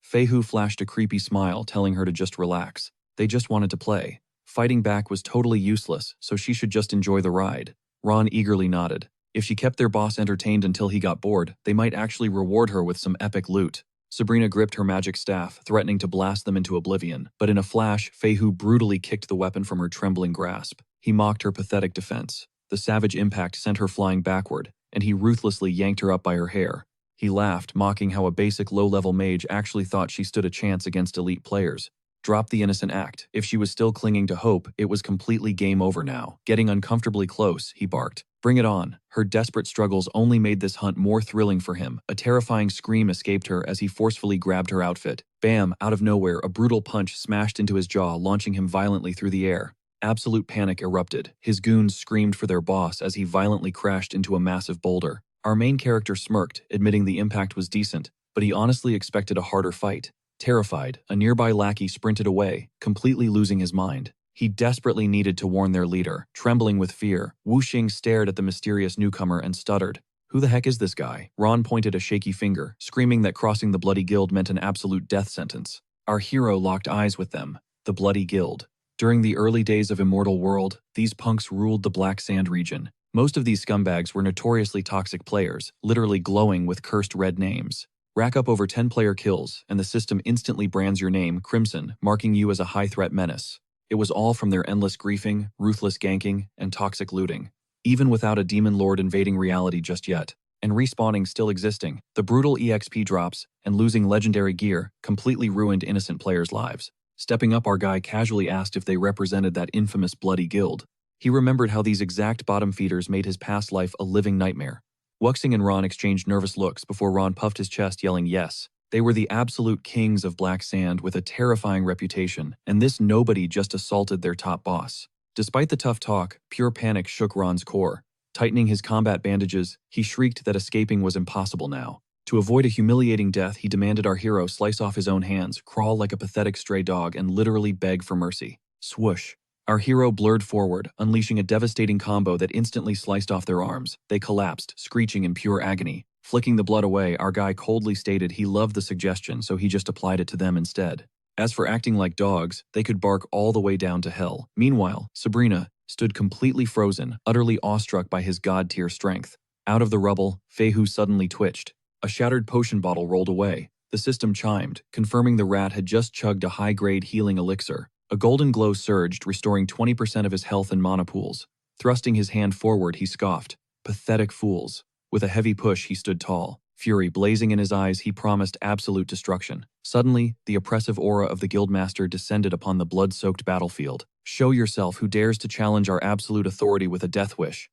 Feihu flashed a creepy smile, telling her to just relax. They just wanted to play. Fighting back was totally useless, so she should just enjoy the ride. Ron eagerly nodded. If she kept their boss entertained until he got bored, they might actually reward her with some epic loot. Sabrina gripped her magic staff, threatening to blast them into oblivion. But in a flash, Feihu brutally kicked the weapon from her trembling grasp. He mocked her pathetic defense. The savage impact sent her flying backward, and he ruthlessly yanked her up by her hair. He laughed, mocking how a basic low-level mage actually thought she stood a chance against elite players. Drop the innocent act. If she was still clinging to hope, it was completely game over now. Getting uncomfortably close, he barked. Bring it on. Her desperate struggles only made this hunt more thrilling for him. A terrifying scream escaped her as he forcefully grabbed her outfit. Bam! Out of nowhere, a brutal punch smashed into his jaw, launching him violently through the air. Absolute panic erupted. His goons screamed for their boss as he violently crashed into a massive boulder. Our main character smirked, admitting the impact was decent, but he honestly expected a harder fight. Terrified, a nearby lackey sprinted away, completely losing his mind. He desperately needed to warn their leader. Trembling with fear, Wu Xing stared at the mysterious newcomer and stuttered. Who the heck is this guy? Ron pointed a shaky finger, screaming that crossing the Bloody Guild meant an absolute death sentence. Our hero locked eyes with them. The Bloody Guild. During the early days of Immortal World, these punks ruled the Black Sand region. Most of these scumbags were notoriously toxic players, literally glowing with cursed red names. Rack up over 10 player kills, and the system instantly brands your name Crimson, marking you as a high-threat menace. It was all from their endless griefing, ruthless ganking, and toxic looting. Even without a demon lord invading reality just yet, and respawning still existing, the brutal EXP drops and losing legendary gear completely ruined innocent players' lives. Stepping up, our guy casually asked if they represented that infamous Bloody Guild. He remembered how these exact bottom feeders made his past life a living nightmare. Wuxing and Ron exchanged nervous looks before Ron puffed his chest, yelling yes. They were the absolute kings of Black Sand with a terrifying reputation, and this nobody just assaulted their top boss. Despite the tough talk, pure panic shook Ron's core. Tightening his combat bandages, he shrieked that escaping was impossible now. To avoid a humiliating death, he demanded our hero slice off his own hands, crawl like a pathetic stray dog, and literally beg for mercy. Swoosh. Our hero blurred forward, unleashing a devastating combo that instantly sliced off their arms. They collapsed, screeching in pure agony. Flicking the blood away, our guy coldly stated he loved the suggestion, so he just applied it to them instead. As for acting like dogs, they could bark all the way down to hell. Meanwhile, Sabrina stood completely frozen, utterly awestruck by his god-tier strength. Out of the rubble, Feihu suddenly twitched. A shattered potion bottle rolled away. The system chimed, confirming the rat had just chugged a high-grade healing elixir. A golden glow surged, restoring 20% of his health and mana pools. Thrusting his hand forward, he scoffed. Pathetic fools. With a heavy push, he stood tall. Fury blazing in his eyes, he promised absolute destruction. Suddenly, the oppressive aura of the Guildmaster descended upon the blood-soaked battlefield. Show yourself who dares to challenge our absolute authority with a death wish.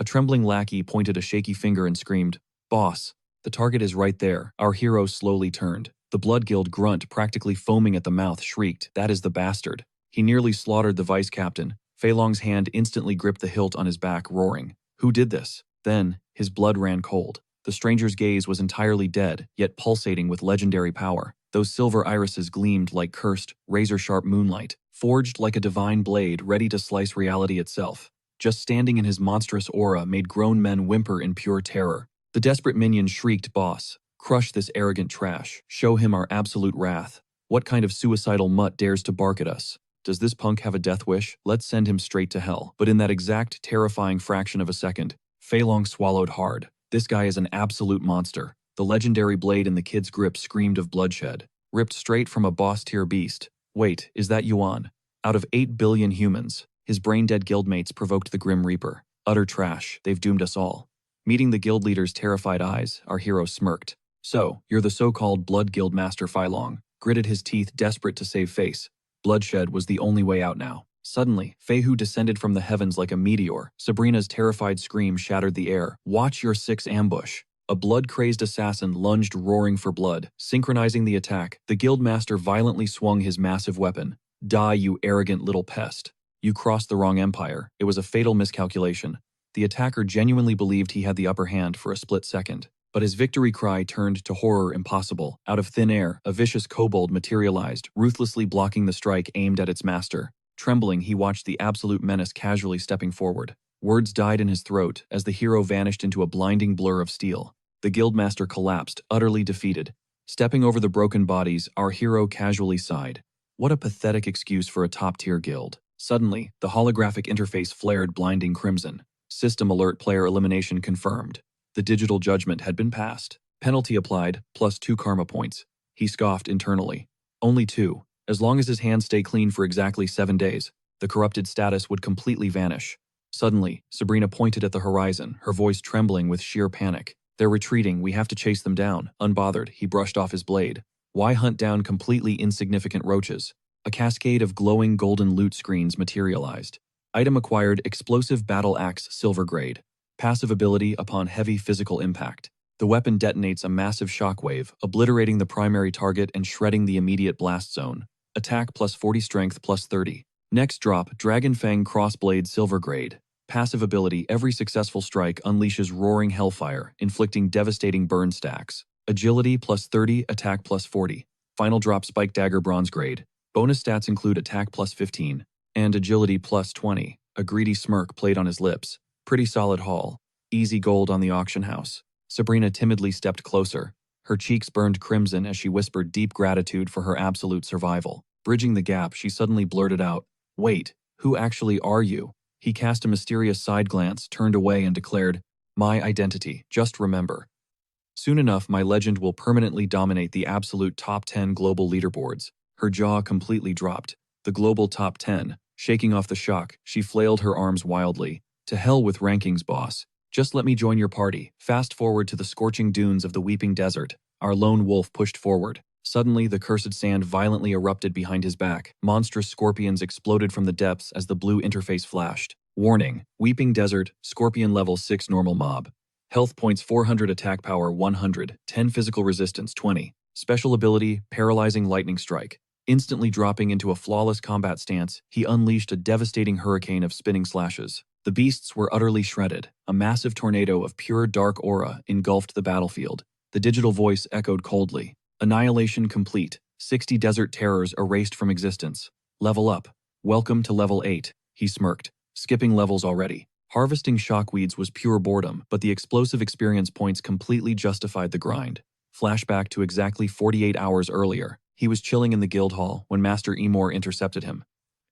A trembling lackey pointed a shaky finger and screamed, "Boss, the target is right there." Our hero slowly turned. The Blood Guild grunt, practically foaming at the mouth, shrieked, "That is the bastard." He nearly slaughtered the vice captain. Fei Long's hand instantly gripped the hilt on his back, roaring, "Who did this?" Then, his blood ran cold. The stranger's gaze was entirely dead, yet pulsating with legendary power. Those silver irises gleamed like cursed, razor-sharp moonlight, forged like a divine blade ready to slice reality itself. Just standing in his monstrous aura made grown men whimper in pure terror. The desperate minion shrieked, "Boss, crush this arrogant trash. Show him our absolute wrath. What kind of suicidal mutt dares to bark at us? Does this punk have a death wish? Let's send him straight to hell." But in that exact terrifying fraction of a second, Fei Long swallowed hard. This guy is an absolute monster. The legendary blade in the kid's grip screamed of bloodshed, ripped straight from a boss-tier beast. Wait, is that Yuan? Out of 8 billion humans, his brain-dead guildmates provoked the Grim Reaper. Utter trash, they've doomed us all. Meeting the guild leader's terrified eyes, our hero smirked. "So, you're the so-called Blood Guild Master Fei Long," gritted his teeth, desperate to save face. Bloodshed was the only way out now. Suddenly, Feihu descended from the heavens like a meteor. Sabrina's terrified scream shattered the air. "Watch your 6 ambush." A blood-crazed assassin lunged, roaring for blood. Synchronizing the attack, the guildmaster violently swung his massive weapon. "Die, you arrogant little pest. You crossed the wrong empire." It was a fatal miscalculation. The attacker genuinely believed he had the upper hand for a split second. But his victory cry turned to horror impossible. Out of thin air, a vicious kobold materialized, ruthlessly blocking the strike aimed at its master. Trembling, he watched the absolute menace casually stepping forward. Words died in his throat as the hero vanished into a blinding blur of steel. The guildmaster collapsed, utterly defeated. Stepping over the broken bodies, our hero casually sighed. What a pathetic excuse for a top-tier guild. Suddenly, the holographic interface flared blinding crimson. System alert, player elimination confirmed. The digital judgment had been passed. Penalty applied, +2 karma points. He scoffed internally. Only 2. As long as his hands stay clean for exactly 7 days, the corrupted status would completely vanish. Suddenly, Sabrina pointed at the horizon, her voice trembling with sheer panic. "They're retreating, we have to chase them down." Unbothered, he brushed off his blade. Why hunt down completely insignificant roaches? A cascade of glowing golden loot screens materialized. Item acquired, Explosive Battle Axe Silver Grade. Passive ability upon heavy physical impact. The weapon detonates a massive shockwave, obliterating the primary target and shredding the immediate blast zone. Attack +40, strength +30. Next drop, Dragon Fang Crossblade Silver Grade. Passive ability, every successful strike unleashes roaring hellfire, inflicting devastating burn stacks. Agility +30, attack +40. Final drop, Spike Dagger Bronze Grade. Bonus stats include attack +15 and agility +20. A greedy smirk played on his lips. Pretty solid haul. Easy gold on the auction house. Sabrina timidly stepped closer. Her cheeks burned crimson as she whispered deep gratitude for her absolute survival. Bridging the gap, she suddenly blurted out, "Wait, who actually are you?" He cast a mysterious side glance, turned away and declared, "My identity, just remember. Soon enough, my legend will permanently dominate the absolute top 10 global leaderboards." Her jaw completely dropped. The global top 10. Shaking off the shock, she flailed her arms wildly. "To hell with rankings, boss. Just let me join your party." Fast forward to the scorching dunes of the Weeping Desert. Our lone wolf pushed forward. Suddenly, the cursed sand violently erupted behind his back. Monstrous scorpions exploded from the depths as the blue interface flashed. Warning, Weeping Desert, Scorpion level 6 normal mob. Health points 400, attack power 100, 10 physical resistance 20. Special ability, Paralyzing Lightning Strike. Instantly dropping into a flawless combat stance, he unleashed a devastating hurricane of spinning slashes. The beasts were utterly shredded. A massive tornado of pure dark aura engulfed the battlefield. The digital voice echoed coldly. Annihilation complete. 60 desert terrors erased from existence. Level up. Welcome to level 8, he smirked. Skipping levels already. Harvesting shockweeds was pure boredom, but the explosive experience points completely justified the grind. Flashback to exactly 48 hours earlier. He was chilling in the guild hall when Master Emor intercepted him.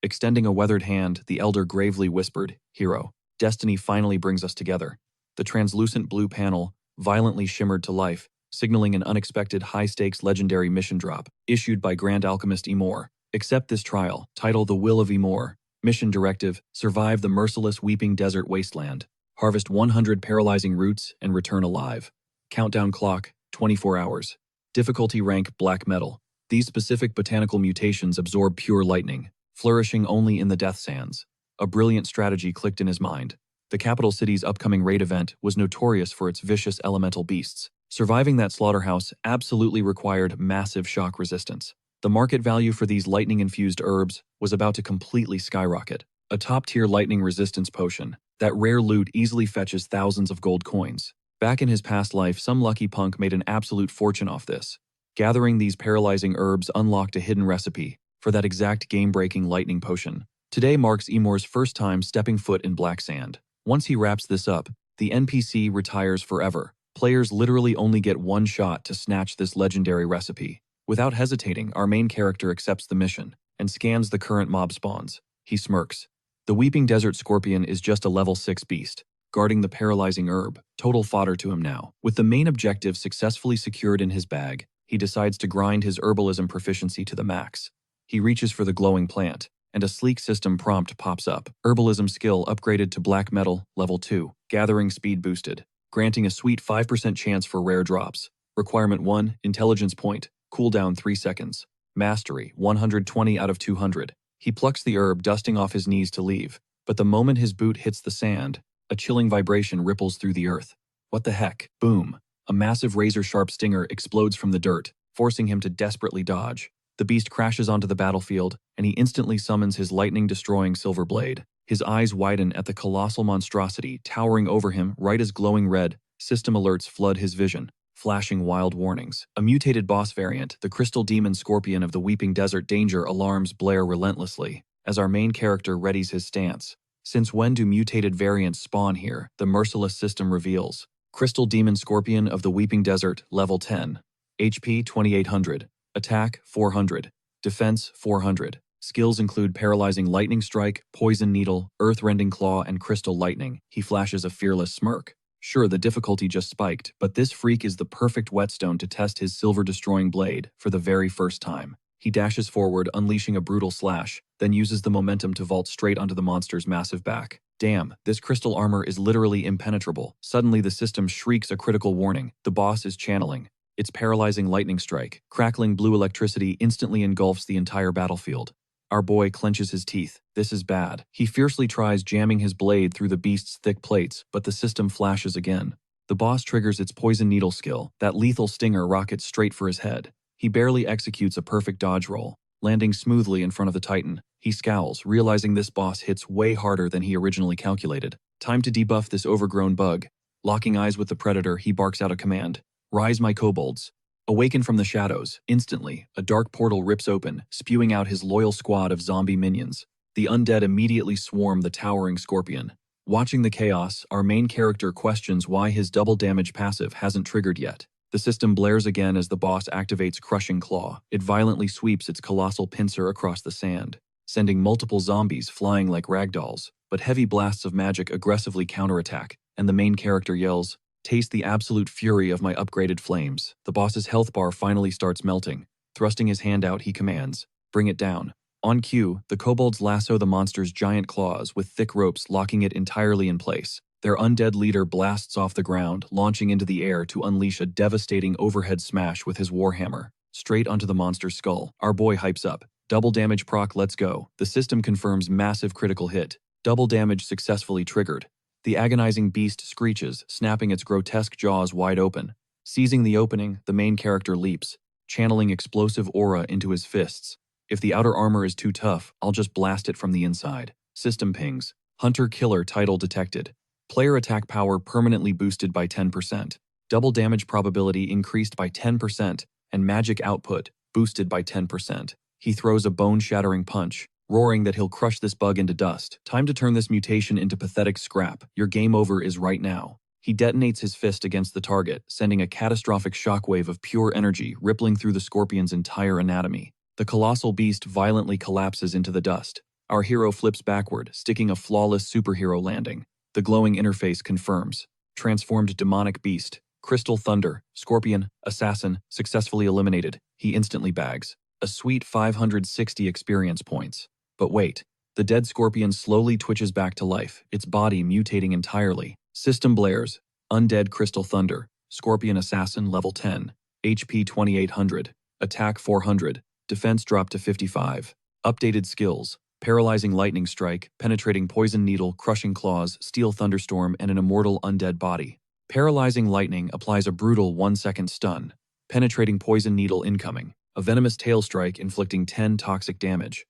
Extending a weathered hand, the elder gravely whispered, "Hero, destiny finally brings us together." The translucent blue panel violently shimmered to life, signaling an unexpected high-stakes legendary mission drop, issued by Grand Alchemist Emor. Accept this trial, title The Will of Emor. Mission directive, survive the merciless Weeping Desert wasteland. Harvest 100 paralyzing roots and return alive. Countdown clock, 24 hours. Difficulty rank, black metal. These specific botanical mutations absorb pure lightning, flourishing only in the Death Sands. A brilliant strategy clicked in his mind. The capital city's upcoming raid event was notorious for its vicious elemental beasts. Surviving that slaughterhouse absolutely required massive shock resistance. The market value for these lightning-infused herbs was about to completely skyrocket. A top-tier lightning resistance potion, that rare loot easily fetches thousands of gold coins. Back in his past life, some lucky punk made an absolute fortune off this. Gathering these paralyzing herbs unlocked a hidden recipe for that exact game-breaking lightning potion. Today marks Emor's first time stepping foot in Black Sand. Once he wraps this up, the NPC retires forever. Players literally only get one shot to snatch this legendary recipe. Without hesitating, our main character accepts the mission and scans the current mob spawns. He smirks. The Weeping Desert Scorpion is just a level 6 beast, guarding the paralyzing herb, total fodder to him now. With the main objective successfully secured in his bag, he decides to grind his herbalism proficiency to the max. He reaches for the glowing plant, and a sleek system prompt pops up. Herbalism skill upgraded to black metal, level 2. Gathering speed boosted, granting a sweet 5% chance for rare drops. Requirement 1, intelligence point. Cooldown 3 seconds. Mastery, 120 out of 200. He plucks the herb, dusting off his knees to leave. But the moment his boot hits the sand, a chilling vibration ripples through the earth. What the heck? Boom. A massive razor-sharp stinger explodes from the dirt, forcing him to desperately dodge. The beast crashes onto the battlefield, and he instantly summons his lightning-destroying silver blade. His eyes widen at the colossal monstrosity towering over him right as glowing red system alerts flood his vision, flashing wild warnings. A mutated boss variant, the Crystal Demon Scorpion of the Weeping Desert danger alarms blare relentlessly as our main character readies his stance. Since when do mutated variants spawn here? The merciless system reveals. Crystal Demon Scorpion of the Weeping Desert, level 10. HP 2800. Attack 400. Defense 400. Skills include Paralyzing Lightning Strike, Poison Needle, Earth-Rending Claw, and Crystal Lightning. He flashes a fearless smirk. Sure, the difficulty just spiked, but this freak is the perfect whetstone to test his silver-destroying blade for the very first time. He dashes forward, unleashing a brutal slash, then uses the momentum to vault straight onto the monster's massive back. Damn, this crystal armor is literally impenetrable. Suddenly the system shrieks a critical warning. The boss is channeling. Its paralyzing lightning strike, crackling blue electricity instantly engulfs the entire battlefield. Our boy clenches his teeth. This is bad. He fiercely tries jamming his blade through the beast's thick plates, but the system flashes again. The boss triggers its poison needle skill. That lethal stinger rockets straight for his head. He barely executes a perfect dodge roll, landing smoothly in front of the Titan. He scowls, realizing this boss hits way harder than he originally calculated. Time to debuff this overgrown bug. Locking eyes with the predator, he barks out a command. Rise, my kobolds. Awaken from the shadows. Instantly, a dark portal rips open, spewing out his loyal squad of zombie minions. The undead immediately swarm the towering scorpion. Watching the chaos, our main character questions why his double damage passive hasn't triggered yet. The system blares again as the boss activates Crushing Claw. It violently sweeps its colossal pincer across the sand, sending multiple zombies flying like ragdolls. But heavy blasts of magic aggressively counterattack, and the main character yells, "Taste the absolute fury of my upgraded flames." The boss's health bar finally starts melting. Thrusting his hand out, he commands, "Bring it down." On cue, the kobolds lasso the monster's giant claws with thick ropes locking it entirely in place. Their undead leader blasts off the ground, launching into the air to unleash a devastating overhead smash with his warhammer, straight onto the monster's skull. Our boy hypes up. Double damage proc, let's go. The system confirms massive critical hit. Double damage successfully triggered. The agonizing beast screeches, snapping its grotesque jaws wide open. Seizing the opening, the main character leaps, channeling explosive aura into his fists. If the outer armor is too tough, I'll just blast it from the inside. System pings. Hunter-Killer title detected. Player attack power permanently boosted by 10%. Double damage probability increased by 10%, and magic output boosted by 10%. He throws a bone-shattering punch, roaring that he'll crush this bug into dust. Time to turn this mutation into pathetic scrap. Your game over is right now. He detonates his fist against the target, sending a catastrophic shockwave of pure energy rippling through the scorpion's entire anatomy. The colossal beast violently collapses into the dust. Our hero flips backward, sticking a flawless superhero landing. The glowing interface confirms. Transformed demonic beast. Crystal Thunder, Scorpion, Assassin, successfully eliminated. He instantly bags a sweet 560 experience points. But wait, the dead scorpion slowly twitches back to life, its body mutating entirely. System blares, Undead Crystal Thunder, Scorpion Assassin level 10, HP 2800, attack 400, defense drop to 55. Updated skills, Paralyzing Lightning Strike, Penetrating Poison Needle, Crushing Claws, Steel Thunderstorm, and an immortal undead body. Paralyzing Lightning applies a brutal 1-second stun. Penetrating Poison Needle incoming. A Venomous Tail Strike inflicting 10 toxic damage.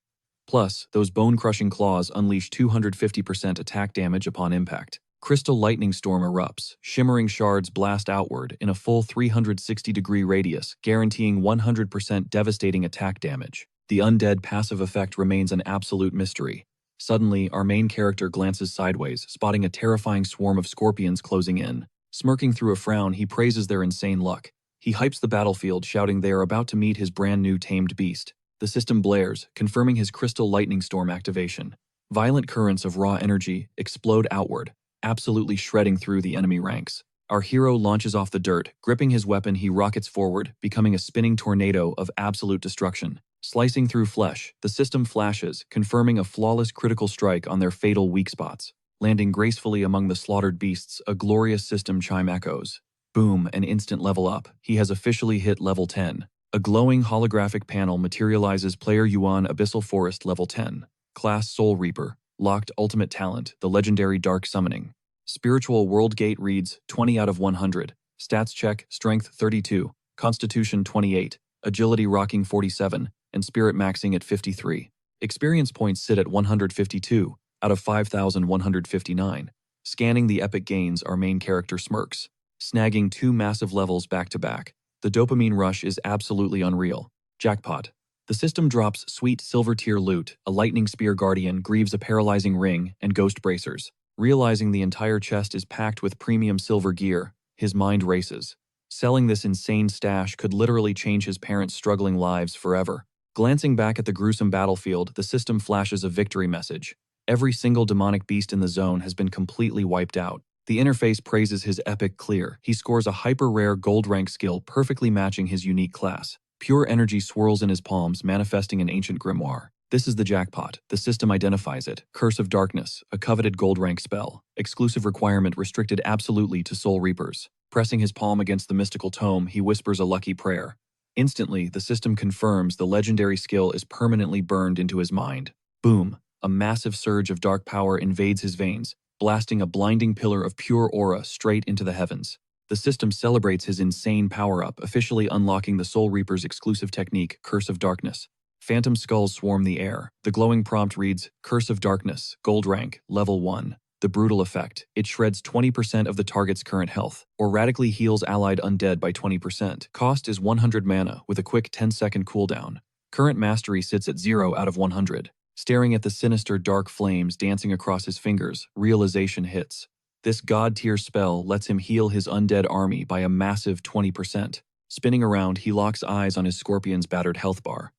Plus, those bone-crushing claws unleash 250% attack damage upon impact. Crystal Lightning Storm erupts. Shimmering shards blast outward in a full 360-degree radius, guaranteeing 100% devastating attack damage. The undead passive effect remains an absolute mystery. Suddenly, our main character glances sideways, spotting a terrifying swarm of scorpions closing in. Smirking through a frown, he praises their insane luck. He hypes the battlefield, shouting they are about to meet his brand new tamed beast. The system blares, confirming his Crystal Lightning Storm activation. Violent currents of raw energy explode outward, absolutely shredding through the enemy ranks. Our hero launches off the dirt. Gripping his weapon, he rockets forward, becoming a spinning tornado of absolute destruction. Slicing through flesh, the system flashes, confirming a flawless critical strike on their fatal weak spots. Landing gracefully among the slaughtered beasts, a glorious system chime echoes. Boom, an instant level up. He has officially hit level 10. A glowing holographic panel materializes player Yuan Abyssal Forest level 10. Class Soul Reaper. Locked ultimate talent, the legendary Dark Summoning. Spiritual World Gate reads 20 out of 100. Stats check, Strength 32, Constitution 28, Agility rocking 47, and Spirit maxing at 53. Experience points sit at 152 out of 5,159. Scanning the epic gains, our main character smirks. Snagging 2 massive levels back to back. The dopamine rush is absolutely unreal. Jackpot. The system drops sweet silver tier loot, a lightning spear guardian, grieves a paralyzing ring, and ghost bracers. Realizing the entire chest is packed with premium silver gear, his mind races. Selling this insane stash could literally change his parents' struggling lives forever. Glancing back at the gruesome battlefield, the system flashes a victory message. Every single demonic beast in the zone has been completely wiped out. The interface praises his epic clear. He scores a hyper-rare gold rank skill perfectly matching his unique class. Pure energy swirls in his palms, manifesting an ancient grimoire. This is the jackpot. The system identifies it. Curse of Darkness, a coveted gold rank spell. Exclusive requirement restricted absolutely to Soul Reapers. Pressing his palm against the mystical tome, he whispers a lucky prayer. Instantly, the system confirms the legendary skill is permanently burned into his mind. Boom! A massive surge of dark power invades his veins, blasting a blinding pillar of pure aura straight into the heavens. The system celebrates his insane power-up, officially unlocking the Soul Reaper's exclusive technique, Curse of Darkness. Phantom skulls swarm the air. The glowing prompt reads, Curse of Darkness, Gold Rank, Level 1. The brutal effect. It shreds 20% of the target's current health, or radically heals allied undead by 20%. Cost is 100 mana, with a quick 10-second cooldown. Current mastery sits at 0 out of 100. Staring at the sinister dark flames dancing across his fingers, realization hits. This god-tier spell lets him heal his undead army by a massive 20%. Spinning around, he locks eyes on his scorpion's battered health bar.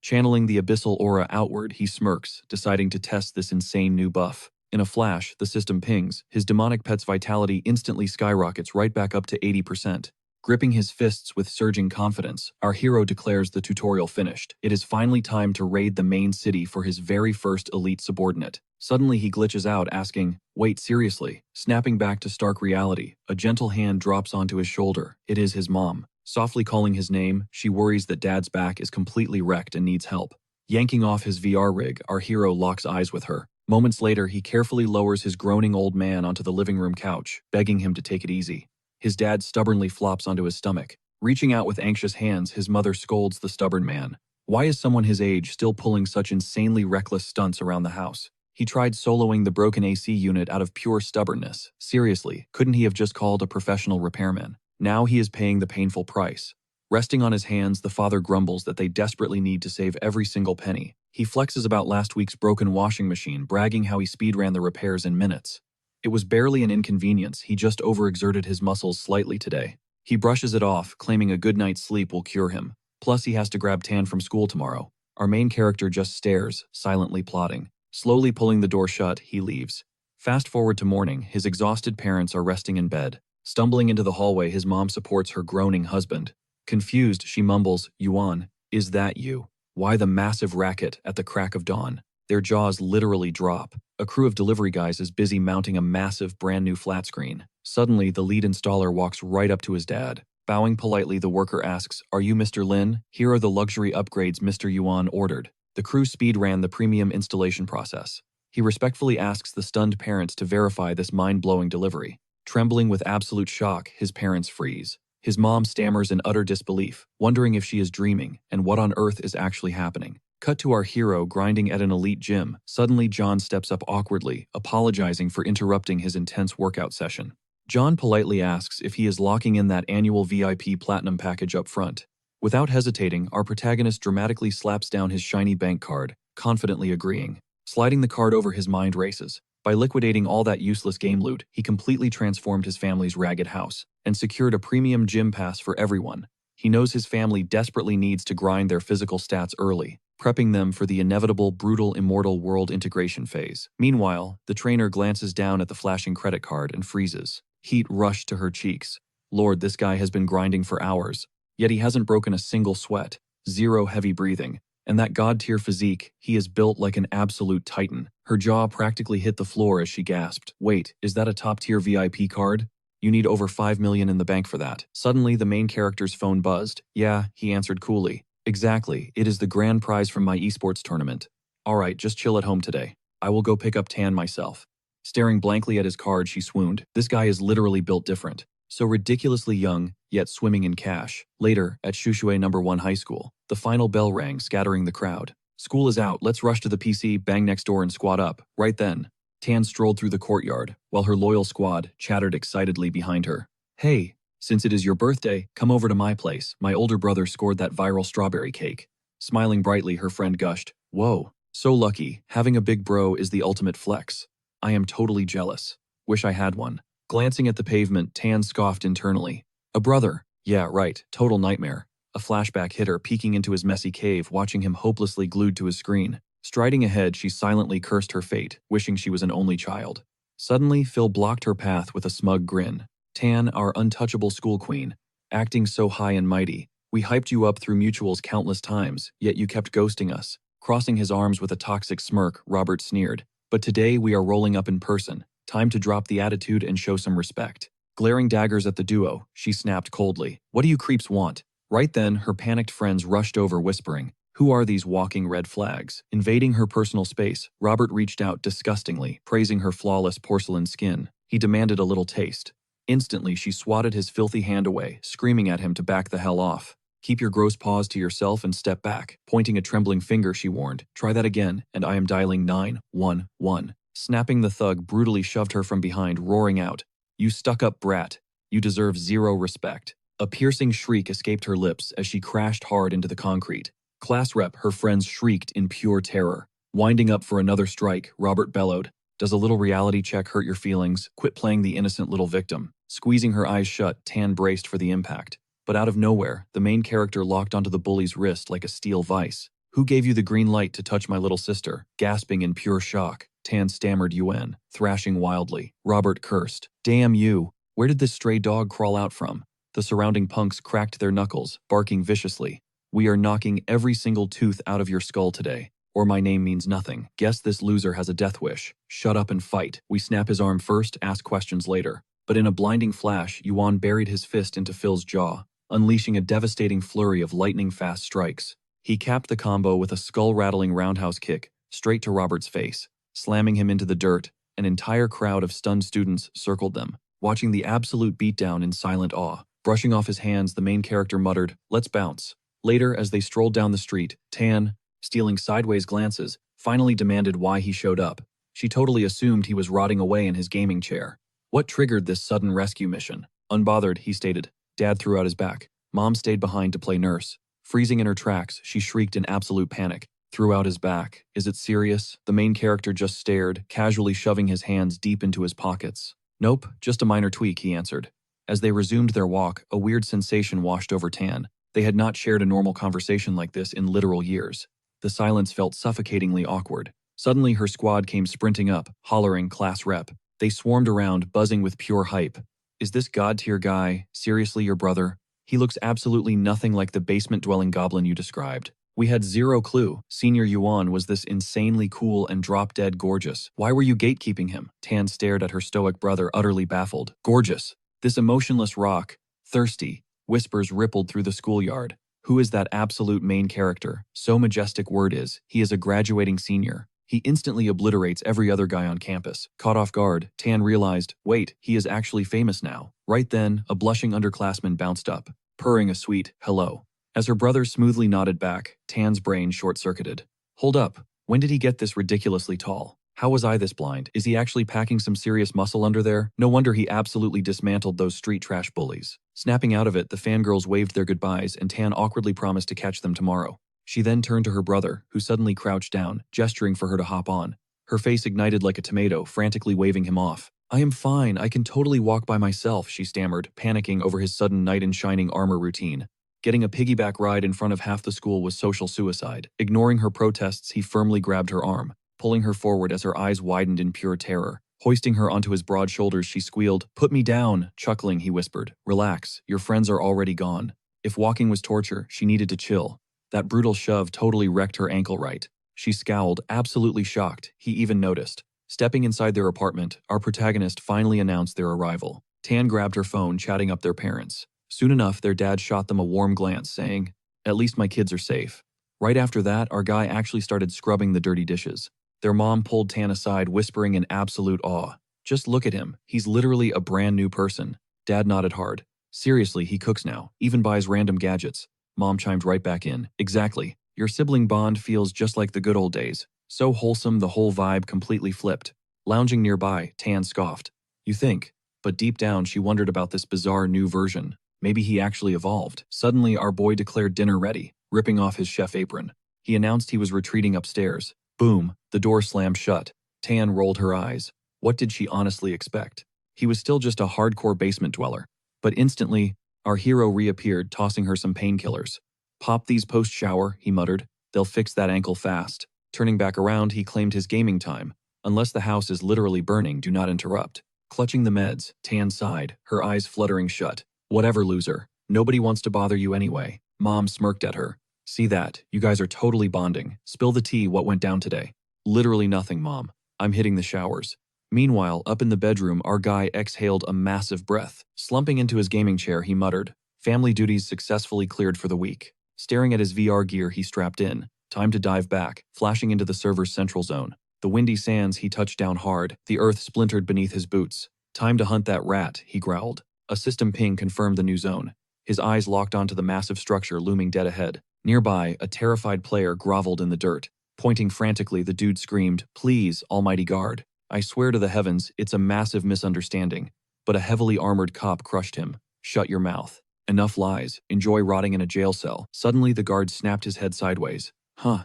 Channeling the abyssal aura outward, he smirks, deciding to test this insane new buff. In a flash, the system pings. His demonic pet's vitality instantly skyrockets right back up to 80%. Gripping his fists with surging confidence, our hero declares the tutorial finished. It is finally time to raid the main city for his very first elite subordinate. Suddenly he glitches out, asking, "Wait, seriously?" Snapping back to stark reality, a gentle hand drops onto his shoulder. It is his mom. Softly calling his name, she worries that Dad's back is completely wrecked and needs help. Yanking off his VR rig, our hero locks eyes with her. Moments later, he carefully lowers his groaning old man onto the living room couch, begging him to take it easy. His dad stubbornly flops onto his stomach. Reaching out with anxious hands, his mother scolds the stubborn man. Why is someone his age still pulling such insanely reckless stunts around the house? He tried soloing the broken AC unit out of pure stubbornness. Seriously, couldn't he have just called a professional repairman? Now he is paying the painful price. Resting on his hands, the father grumbles that they desperately need to save every single penny. He flexes about last week's broken washing machine, bragging how he speedran the repairs in minutes. It was barely an inconvenience, he just overexerted his muscles slightly today. He brushes it off, claiming a good night's sleep will cure him. Plus, he has to grab Tan from school tomorrow. Our main character just stares, silently plotting. Slowly pulling the door shut, he leaves. Fast forward to morning, his exhausted parents are resting in bed. Stumbling into the hallway, his mom supports her groaning husband. Confused, she mumbles, "Yuan, is that you? Why the massive racket at the crack of dawn?" Their jaws literally drop. A crew of delivery guys is busy mounting a massive brand new flat screen. Suddenly, the lead installer walks right up to his dad. Bowing politely, the worker asks, "Are you Mr. Lin? Here are the luxury upgrades Mr. Yuan ordered." The crew speed ran the premium installation process. He respectfully asks the stunned parents to verify this mind-blowing delivery. Trembling with absolute shock, his parents freeze. His mom stammers in utter disbelief, wondering if she is dreaming and what on earth is actually happening. Cut to our hero grinding at an elite gym. Suddenly, John steps up awkwardly, apologizing for interrupting his intense workout session. John politely asks if he is locking in that annual VIP Platinum package up front. Without hesitating, our protagonist dramatically slaps down his shiny bank card, confidently agreeing. Sliding the card over, his mind races. By liquidating all that useless game loot, he completely transformed his family's ragged house and secured a premium gym pass for everyone. He knows his family desperately needs to grind their physical stats early, prepping them for the inevitable brutal immortal world integration phase. Meanwhile, the trainer glances down at the flashing credit card and freezes. Heat rushed to her cheeks. Lord, this guy has been grinding for hours, yet he hasn't broken a single sweat, zero heavy breathing. And that god-tier physique, he is built like an absolute titan. Her jaw practically hit the floor as she gasped. Wait, is that a top-tier VIP card? You need over 5 million in the bank for that. Suddenly, the main character's phone buzzed. Yeah, he answered coolly. Exactly, it is the grand prize from my esports tournament. Alright, just chill at home today. I will go pick up Tan myself. Staring blankly at his card, she swooned. This guy is literally built different. So ridiculously young, yet swimming in cash. Later, at Shushue No. 1 High School, the final bell rang, scattering the crowd. School is out, let's rush to the PC, bang next door and squat up. Right then, Tan strolled through the courtyard, while her loyal squad chattered excitedly behind her. Hey, since it is your birthday, come over to my place. My older brother scored that viral strawberry cake. Smiling brightly, her friend gushed. Whoa, so lucky. Having a big bro is the ultimate flex. I am totally jealous. Wish I had one. Glancing at the pavement, Tan scoffed internally. A brother? Yeah, right, total nightmare. A flashback hit her, peeking into his messy cave, watching him hopelessly glued to his screen. Striding ahead, she silently cursed her fate, wishing she was an only child. Suddenly, Phil blocked her path with a smug grin. Tan, our untouchable school queen. Acting so high and mighty. We hyped you up through mutuals countless times, yet you kept ghosting us. Crossing his arms with a toxic smirk, Robert sneered. But today we are rolling up in person. Time to drop the attitude and show some respect. Glaring daggers at the duo, she snapped coldly. What do you creeps want? Right then, her panicked friends rushed over, whispering, who are these walking red flags? Invading her personal space, Robert reached out disgustingly, praising her flawless porcelain skin. He demanded a little taste. Instantly, she swatted his filthy hand away, screaming at him to back the hell off. Keep your gross paws to yourself and step back. Pointing a trembling finger, she warned. Try that again, and I am dialing 911. Snapping, the thug brutally shoved her from behind, roaring out, You stuck-up brat. You deserve zero respect. A piercing shriek escaped her lips as she crashed hard into the concrete. Class rep, her friends shrieked in pure terror. Winding up for another strike, Robert bellowed, Does a little reality check hurt your feelings? Quit playing the innocent little victim. Squeezing her eyes shut, Tan braced for the impact. But out of nowhere, the main character locked onto the bully's wrist like a steel vice. Who gave you the green light to touch my little sister? Gasping in pure shock, Tan stammered UN, thrashing wildly. Robert cursed. Damn you. Where did this stray dog crawl out from? The surrounding punks cracked their knuckles, barking viciously. We are knocking every single tooth out of your skull today, or my name means nothing. Guess this loser has a death wish. Shut up and fight. We snap his arm first, ask questions later. But in a blinding flash, Yuan buried his fist into Phil's jaw, unleashing a devastating flurry of lightning-fast strikes. He capped the combo with a skull-rattling roundhouse kick, straight to Robert's face. slamming him into the dirt. An entire crowd of stunned students circled them, watching the absolute beatdown in silent awe. Brushing off his hands, the main character muttered, "Let's bounce." Later, as they strolled down the street, Tan, stealing sideways glances, finally demanded why he showed up. She totally assumed he was rotting away in his gaming chair. What triggered this sudden rescue mission? Unbothered, he stated. Dad threw out his back. Mom stayed behind to play nurse. Freezing in her tracks, she shrieked in absolute panic. Threw out his back. Is it serious? The main character just stared, casually shoving his hands deep into his pockets. Nope, just a minor tweak, he answered. As they resumed their walk, a weird sensation washed over Tan. They had not shared a normal conversation like this in literal years. The silence felt suffocatingly awkward. Suddenly, her squad came sprinting up, hollering class rep. They swarmed around, buzzing with pure hype. Is this god-tier guy seriously your brother? He looks absolutely nothing like the basement-dwelling goblin you described. We had zero clue Senior Yuan was this insanely cool and drop-dead gorgeous. Why were you gatekeeping him? Tan stared at her stoic brother, utterly baffled. Gorgeous. This emotionless rock. Thirsty. Whispers rippled through the schoolyard. Who is that absolute main character? So majestic word is, he is a graduating senior. He instantly obliterates every other guy on campus. Caught off guard, Tan realized, wait, he is actually famous now. Right then, a blushing underclassman bounced up, purring a sweet hello. As her brother smoothly nodded back, Tan's brain short-circuited. Hold up, when did he get this ridiculously tall? How was I this blind? Is he actually packing some serious muscle under there? No wonder he absolutely dismantled those street trash bullies. Snapping out of it, the fangirls waved their goodbyes and Tan awkwardly promised to catch them tomorrow. She then turned to her brother, who suddenly crouched down, gesturing for her to hop on. Her face ignited like a tomato, frantically waving him off. I am fine, I can totally walk by myself, she stammered, panicking over his sudden knight in shining armor routine. Getting a piggyback ride in front of half the school was social suicide. Ignoring her protests, he firmly grabbed her arm, pulling her forward as her eyes widened in pure terror. Hoisting her onto his broad shoulders, she squealed, "Put me down!" Chuckling, he whispered, "Relax, your friends are already gone." If walking was torture, she needed to chill. That brutal shove totally wrecked her ankle right. She scowled, absolutely shocked. He even noticed. Stepping inside their apartment, our protagonist finally announced their arrival. Tan grabbed her phone, chatting up their parents. Soon enough, their dad shot them a warm glance, saying, "At least my kids are safe." Right after that, our guy actually started scrubbing the dirty dishes. Their mom pulled Tan aside, whispering in absolute awe. "Just look at him. He's literally a brand new person." Dad nodded hard. "Seriously, he cooks now, even buys random gadgets." Mom chimed right back in. "Exactly. Your sibling bond feels just like the good old days. So wholesome, the whole vibe completely flipped." Lounging nearby, Tan scoffed. "You think?" But deep down, she wondered about this bizarre new version. Maybe he actually evolved. Suddenly, our boy declared dinner ready, ripping off his chef apron. He announced he was retreating upstairs. Boom, the door slammed shut. Tan rolled her eyes. What did she honestly expect? He was still just a hardcore basement dweller. But instantly, our hero reappeared, tossing her some painkillers. "Pop these post-shower," he muttered. "They'll fix that ankle fast." Turning back around, he claimed his gaming time. "Unless the house is literally burning, do not interrupt." Clutching the meds, Tan sighed, her eyes fluttering shut. "Whatever, loser. Nobody wants to bother you anyway." Mom smirked at her. "See that? You guys are totally bonding. Spill the tea, what went down today?" "Literally nothing, Mom. I'm hitting the showers." Meanwhile, up in the bedroom, our guy exhaled a massive breath. Slumping into his gaming chair, he muttered, "Family duties successfully cleared for the week." Staring at his VR gear, he strapped in. Time to dive back, flashing into the server's central zone. The windy sands, he touched down hard. The earth splintered beneath his boots. "Time to hunt that rat," he growled. A system ping confirmed the new zone. His eyes locked onto the massive structure looming dead ahead. Nearby, a terrified player groveled in the dirt. Pointing frantically, the dude screamed, "Please, almighty guard. I swear to the heavens, it's a massive misunderstanding." But a heavily armored cop crushed him. "Shut your mouth. Enough lies. Enjoy rotting in a jail cell." Suddenly, the guard snapped his head sideways.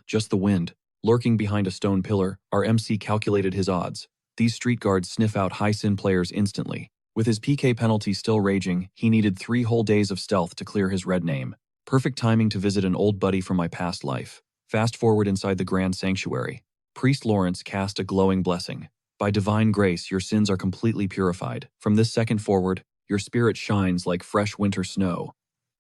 Just the wind. Lurking behind a stone pillar, our MC calculated his odds. These street guards sniff out high-sin players instantly. With his PK penalty still raging, he needed 3 whole days of stealth to clear his red name. Perfect timing to visit an old buddy from my past life. Fast forward inside the grand sanctuary. Priest Lawrence cast a glowing blessing. "By divine grace, your sins are completely purified. From this second forward, your spirit shines like fresh winter snow.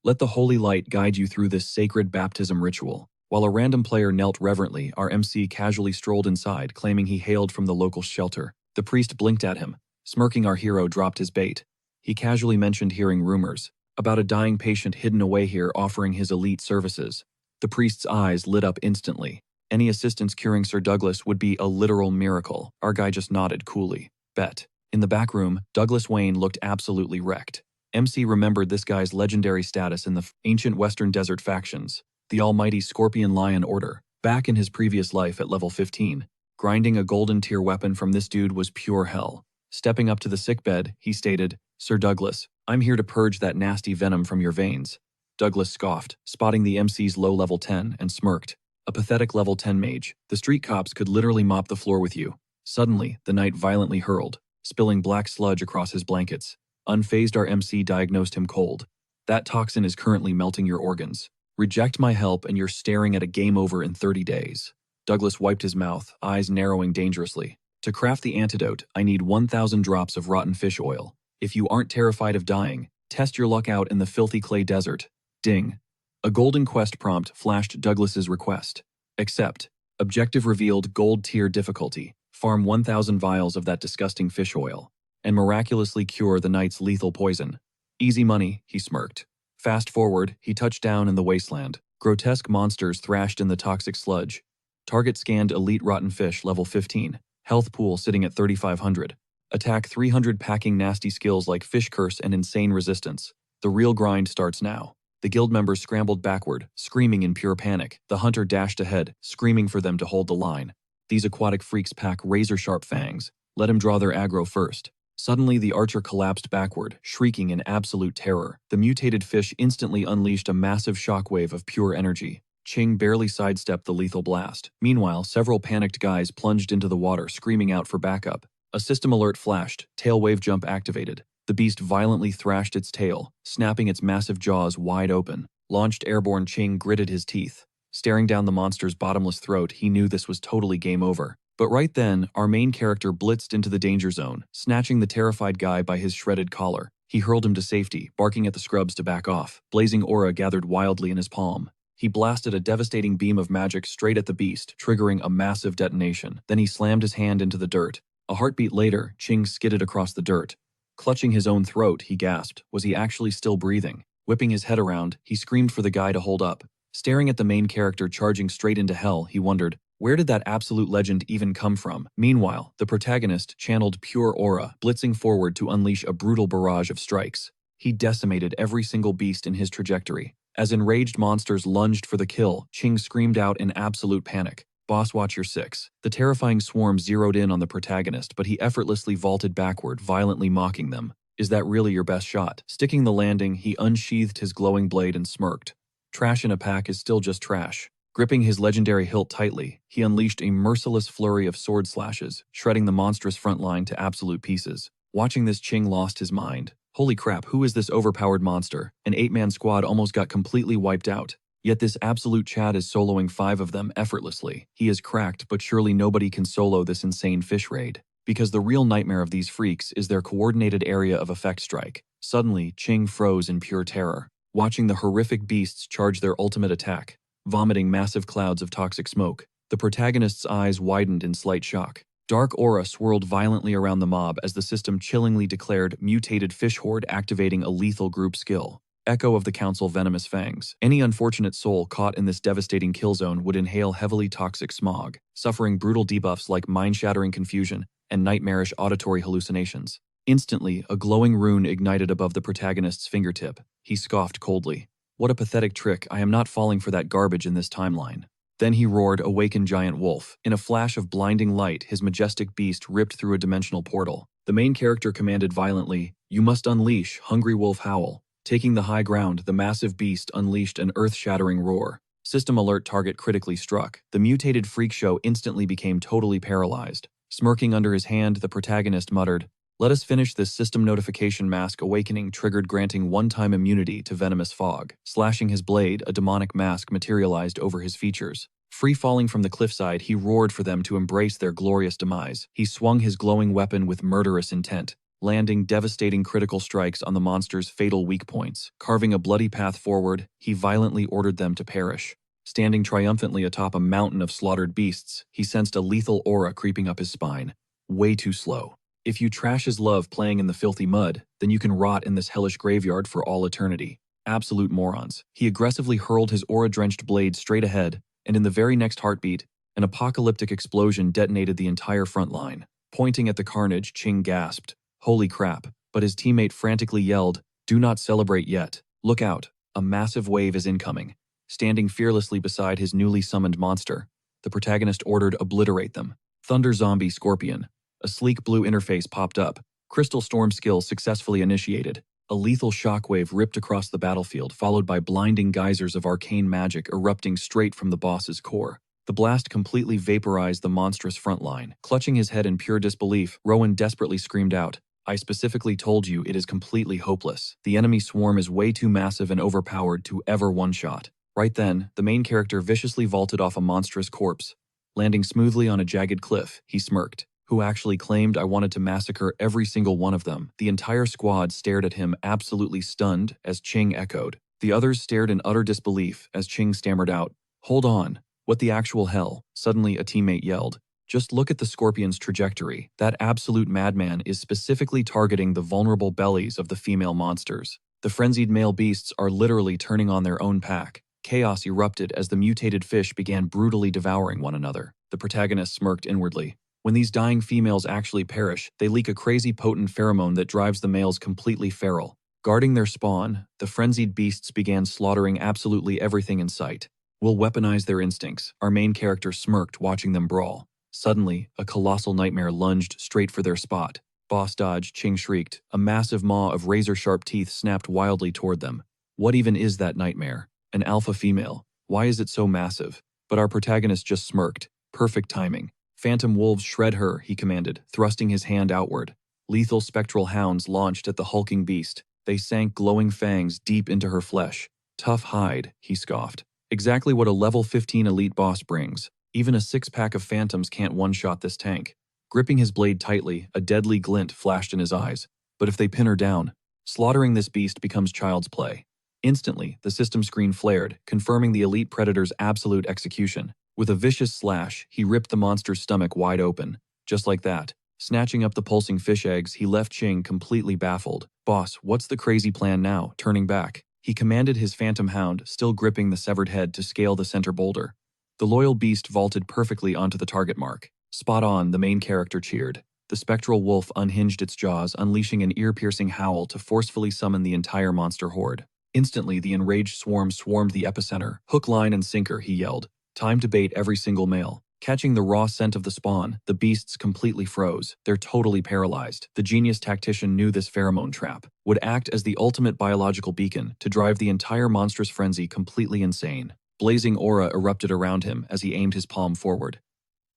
Let the holy light guide you through this sacred baptism ritual." While a random player knelt reverently, our MC casually strolled inside, claiming he hailed from the local shelter. The priest blinked at him. Smirking, our hero dropped his bait. He casually mentioned hearing rumors about a dying patient hidden away here offering his elite services. The priest's eyes lit up instantly. Any assistance curing Sir Douglas would be a literal miracle. Our guy just nodded coolly. Bet. In the back room, Douglas Wayne looked absolutely wrecked. MC remembered this guy's legendary status in the ancient Western Desert factions, the almighty Scorpion Lion Order, back in his previous life at level 15. Grinding a golden tier weapon from this dude was pure hell. Stepping up to the sickbed, he stated, "Sir Douglas, I'm here to purge that nasty venom from your veins." Douglas scoffed, spotting the MC's low level 10, and smirked. A pathetic level 10 mage. The street cops could literally mop the floor with you. Suddenly, the knight violently hurled, spilling black sludge across his blankets. Unfazed, our MC diagnosed him cold. "That toxin is currently melting your organs. Reject my help and you're staring at a game over in 30 days. Douglas wiped his mouth, eyes narrowing dangerously. "To craft the antidote, I need 1,000 drops of rotten fish oil. If you aren't terrified of dying, test your luck out in the filthy clay desert." Ding. A golden quest prompt flashed Douglas's request. "Accept. Objective revealed gold tier difficulty. Farm 1,000 vials of that disgusting fish oil, and miraculously cure the knight's lethal poison." Easy money, he smirked. Fast forward, he touched down in the wasteland. Grotesque monsters thrashed in the toxic sludge. Target scanned elite rotten fish level 15. Health pool sitting at 3,500. Attack 300 packing nasty skills like fish curse and insane resistance. The real grind starts now. The guild members scrambled backward, screaming in pure panic. The hunter dashed ahead, screaming for them to hold the line. These aquatic freaks pack razor-sharp fangs. Let him draw their aggro first. Suddenly, the archer collapsed backward, shrieking in absolute terror. The mutated fish instantly unleashed a massive shockwave of pure energy. Ching barely sidestepped the lethal blast. Meanwhile, several panicked guys plunged into the water, screaming out for backup. A system alert flashed, tail wave jump activated. The beast violently thrashed its tail, snapping its massive jaws wide open. Launched airborne, Ching gritted his teeth. Staring down the monster's bottomless throat, he knew this was totally game over. But right then, our main character blitzed into the danger zone, snatching the terrified guy by his shredded collar. He hurled him to safety, barking at the scrubs to back off. Blazing aura gathered wildly in his palm. He blasted a devastating beam of magic straight at the beast, triggering a massive detonation. Then he slammed his hand into the dirt. A heartbeat later, Ching skidded across the dirt. Clutching his own throat, he gasped. Was he actually still breathing? Whipping his head around, he screamed for the guy to hold up. Staring at the main character charging straight into hell, he wondered, where did that absolute legend even come from? Meanwhile, the protagonist channeled pure aura, blitzing forward to unleash a brutal barrage of strikes. He decimated every single beast in his trajectory. As enraged monsters lunged for the kill, Ching screamed out in absolute panic. "Boss, watch your six." The terrifying swarm zeroed in on the protagonist, but he effortlessly vaulted backward, violently mocking them. "Is that really your best shot?" Sticking the landing, he unsheathed his glowing blade and smirked. Trash in a pack is still just trash. Gripping his legendary hilt tightly, he unleashed a merciless flurry of sword slashes, shredding the monstrous front line to absolute pieces. Watching this, Ching lost his mind. Holy crap, who is this overpowered monster? An 8-man squad almost got completely wiped out. Yet this absolute Chad is soloing 5 of them effortlessly. He is cracked, but surely nobody can solo this insane fish raid. Because the real nightmare of these freaks is their coordinated area of effect strike. Suddenly, Ching froze in pure terror, watching the horrific beasts charge their ultimate attack. Vomiting massive clouds of toxic smoke, the protagonist's eyes widened in slight shock. Dark aura swirled violently around the mob as the system chillingly declared mutated fish horde activating a lethal group skill. Echo of the council venomous fangs. Any unfortunate soul caught in this devastating kill zone would inhale heavily toxic smog, suffering brutal debuffs like mind-shattering confusion and nightmarish auditory hallucinations. Instantly, a glowing rune ignited above the protagonist's fingertip. He scoffed coldly. "What a pathetic trick, I am not falling for that garbage in this timeline." Then he roared, "Awaken giant wolf." In a flash of blinding light, his majestic beast ripped through a dimensional portal. The main character commanded violently, "You must unleash, hungry wolf howl." Taking the high ground, the massive beast unleashed an earth-shattering roar. System alert, target critically struck. The mutated freak show instantly became totally paralyzed. Smirking under his hand, the protagonist muttered, "Let us finish this system notification mask awakening triggered granting one-time immunity to venomous fog." Slashing his blade, a demonic mask materialized over his features. Free falling from the cliffside, he roared for them to embrace their glorious demise. He swung his glowing weapon with murderous intent, landing devastating critical strikes on the monster's fatal weak points. Carving a bloody path forward, he violently ordered them to perish. Standing triumphantly atop a mountain of slaughtered beasts, he sensed a lethal aura creeping up his spine. Way too slow. If you trash his love playing in the filthy mud, then you can rot in this hellish graveyard for all eternity. Absolute morons. He aggressively hurled his aura-drenched blade straight ahead, and in the very next heartbeat, An apocalyptic explosion detonated the entire front line. Pointing at the carnage, Ching gasped, "Holy crap," but his teammate frantically yelled, "Do not celebrate yet. Look out, a massive wave is incoming." Standing fearlessly beside his newly summoned monster, the protagonist ordered, "Obliterate them." Thunder Zombie Scorpion. A sleek blue interface popped up. Crystal Storm skill successfully initiated. A lethal shockwave ripped across the battlefield, followed by blinding geysers of arcane magic erupting straight from the boss's core. The blast completely vaporized the monstrous front line. Clutching his head in pure disbelief, Rowan desperately screamed out, "I specifically told you it is completely hopeless. The enemy swarm is way too massive and overpowered to ever one-shot." Right then, the main character viciously vaulted off a monstrous corpse. Landing smoothly on a jagged cliff, he smirked. "Who actually claimed I wanted to massacre every single one of them?" The entire squad stared at him, absolutely stunned, as Ching echoed. The others stared in utter disbelief as Ching stammered out, "Hold on. What the actual hell?" Suddenly, a teammate yelled, "Just look at the Scorpion's trajectory. That absolute madman is specifically targeting the vulnerable bellies of the female monsters. The frenzied male beasts are literally turning on their own pack." Chaos erupted as the mutated fish began brutally devouring one another. The protagonist smirked inwardly. When these dying females actually perish, they leak a crazy potent pheromone that drives the males completely feral. Guarding their spawn, the frenzied beasts began slaughtering absolutely everything in sight. "We'll weaponize their instincts," our main character smirked, watching them brawl. Suddenly, a colossal nightmare lunged straight for their spot. "Boss dodge," Ching shrieked. A massive maw of razor-sharp teeth snapped wildly toward them. What even is that nightmare? An alpha female. Why is it so massive? But our protagonist just smirked. Perfect timing. "Phantom wolves, shred her," he commanded, thrusting his hand outward. Lethal spectral hounds launched at the hulking beast. They sank glowing fangs deep into her flesh. "Tough hide," he scoffed. Exactly what a level 15 elite boss brings. Even a six-pack of phantoms can't one-shot this tank. Gripping his blade tightly, a deadly glint flashed in his eyes. But if they pin her down, slaughtering this beast becomes child's play. Instantly, the system screen flared, confirming the elite predator's absolute execution. With a vicious slash, he ripped the monster's stomach wide open. Just like that. Snatching up the pulsing fish eggs, he left Ching completely baffled. "Boss, what's the crazy plan now?" Turning back, he commanded his phantom hound, still gripping the severed head, to scale the center boulder. The loyal beast vaulted perfectly onto the target mark. "Spot on," the main character cheered. The spectral wolf unhinged its jaws, unleashing an ear-piercing howl to forcefully summon the entire monster horde. Instantly, the enraged swarm swarmed the epicenter. "Hook, line, and sinker," he yelled. "Time to bait every single male." Catching the raw scent of the spawn, the beasts completely froze. They're totally paralyzed. The genius tactician knew this pheromone trap would act as the ultimate biological beacon to drive the entire monstrous frenzy completely insane. Blazing aura erupted around him as he aimed his palm forward.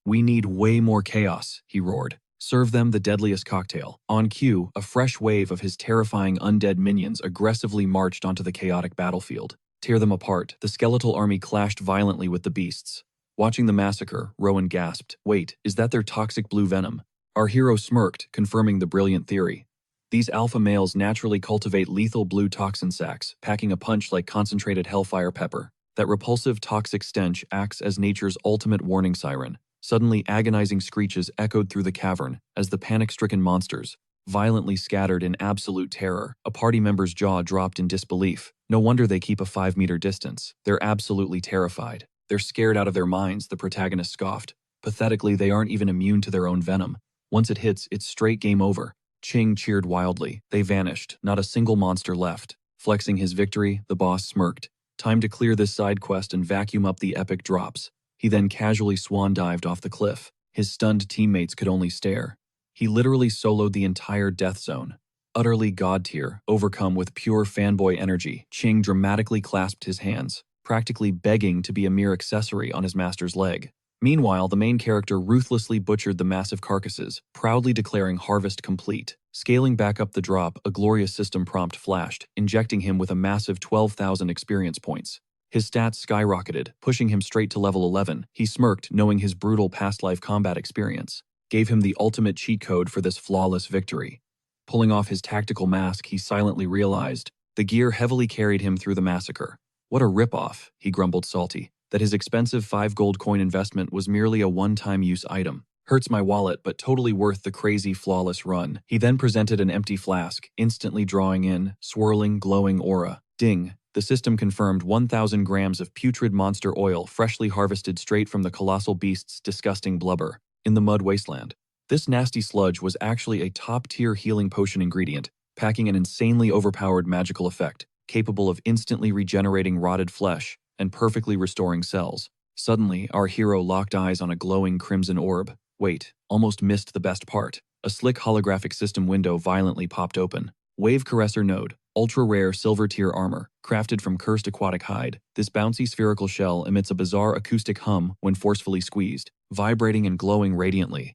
"We need way more chaos," he roared. "Serve them the deadliest cocktail." On cue, a fresh wave of his terrifying undead minions aggressively marched onto the chaotic battlefield. Tear them apart. The skeletal army clashed violently with the beasts. Watching the massacre, Rowan gasped, "Wait, is that their toxic blue venom?" Our hero smirked, confirming the brilliant theory. These alpha males naturally cultivate lethal blue toxin sacs, packing a punch like concentrated hellfire pepper. That repulsive toxic stench acts as nature's ultimate warning siren. Suddenly, agonizing screeches echoed through the cavern as the panic-stricken monsters violently scattered in absolute terror. A party member's jaw dropped in disbelief. No wonder they keep a 5-meter distance. They're absolutely terrified. "They're scared out of their minds," the protagonist scoffed. "Pathetically, they aren't even immune to their own venom. Once it hits, it's straight game over." Ching cheered wildly. They vanished, not a single monster left. Flexing his victory, the boss smirked. "Time to clear this side quest and vacuum up the epic drops." He then casually swan-dived off the cliff. His stunned teammates could only stare. He literally soloed the entire death zone. Utterly god-tier, overcome with pure fanboy energy, Ching dramatically clasped his hands, practically begging to be a mere accessory on his master's leg. Meanwhile, the main character ruthlessly butchered the massive carcasses, proudly declaring harvest complete. Scaling back up the drop, a glorious system prompt flashed, injecting him with a massive 12,000 experience points. His stats skyrocketed, pushing him straight to level 11. He smirked, knowing his brutal past-life combat experience gave him the ultimate cheat code for this flawless victory. Pulling off his tactical mask, he silently realized the gear heavily carried him through the massacre. What a ripoff, he grumbled salty, that his expensive 5 gold coin investment was merely a one-time use item. Hurts my wallet, but totally worth the crazy, flawless run. He then presented an empty flask, instantly drawing in swirling, glowing aura. Ding. The system confirmed 1,000 grams of putrid monster oil freshly harvested straight from the colossal beast's disgusting blubber in the mud wasteland. This nasty sludge was actually a top-tier healing potion ingredient, packing an insanely overpowered magical effect, capable of instantly regenerating rotted flesh and perfectly restoring cells. Suddenly, our hero locked eyes on a glowing crimson orb. Wait, almost missed the best part. A slick holographic system window violently popped open. Wave Caresser Node, ultra-rare silver-tier armor, crafted from cursed aquatic hide. This bouncy spherical shell emits a bizarre acoustic hum when forcefully squeezed, vibrating and glowing radiantly.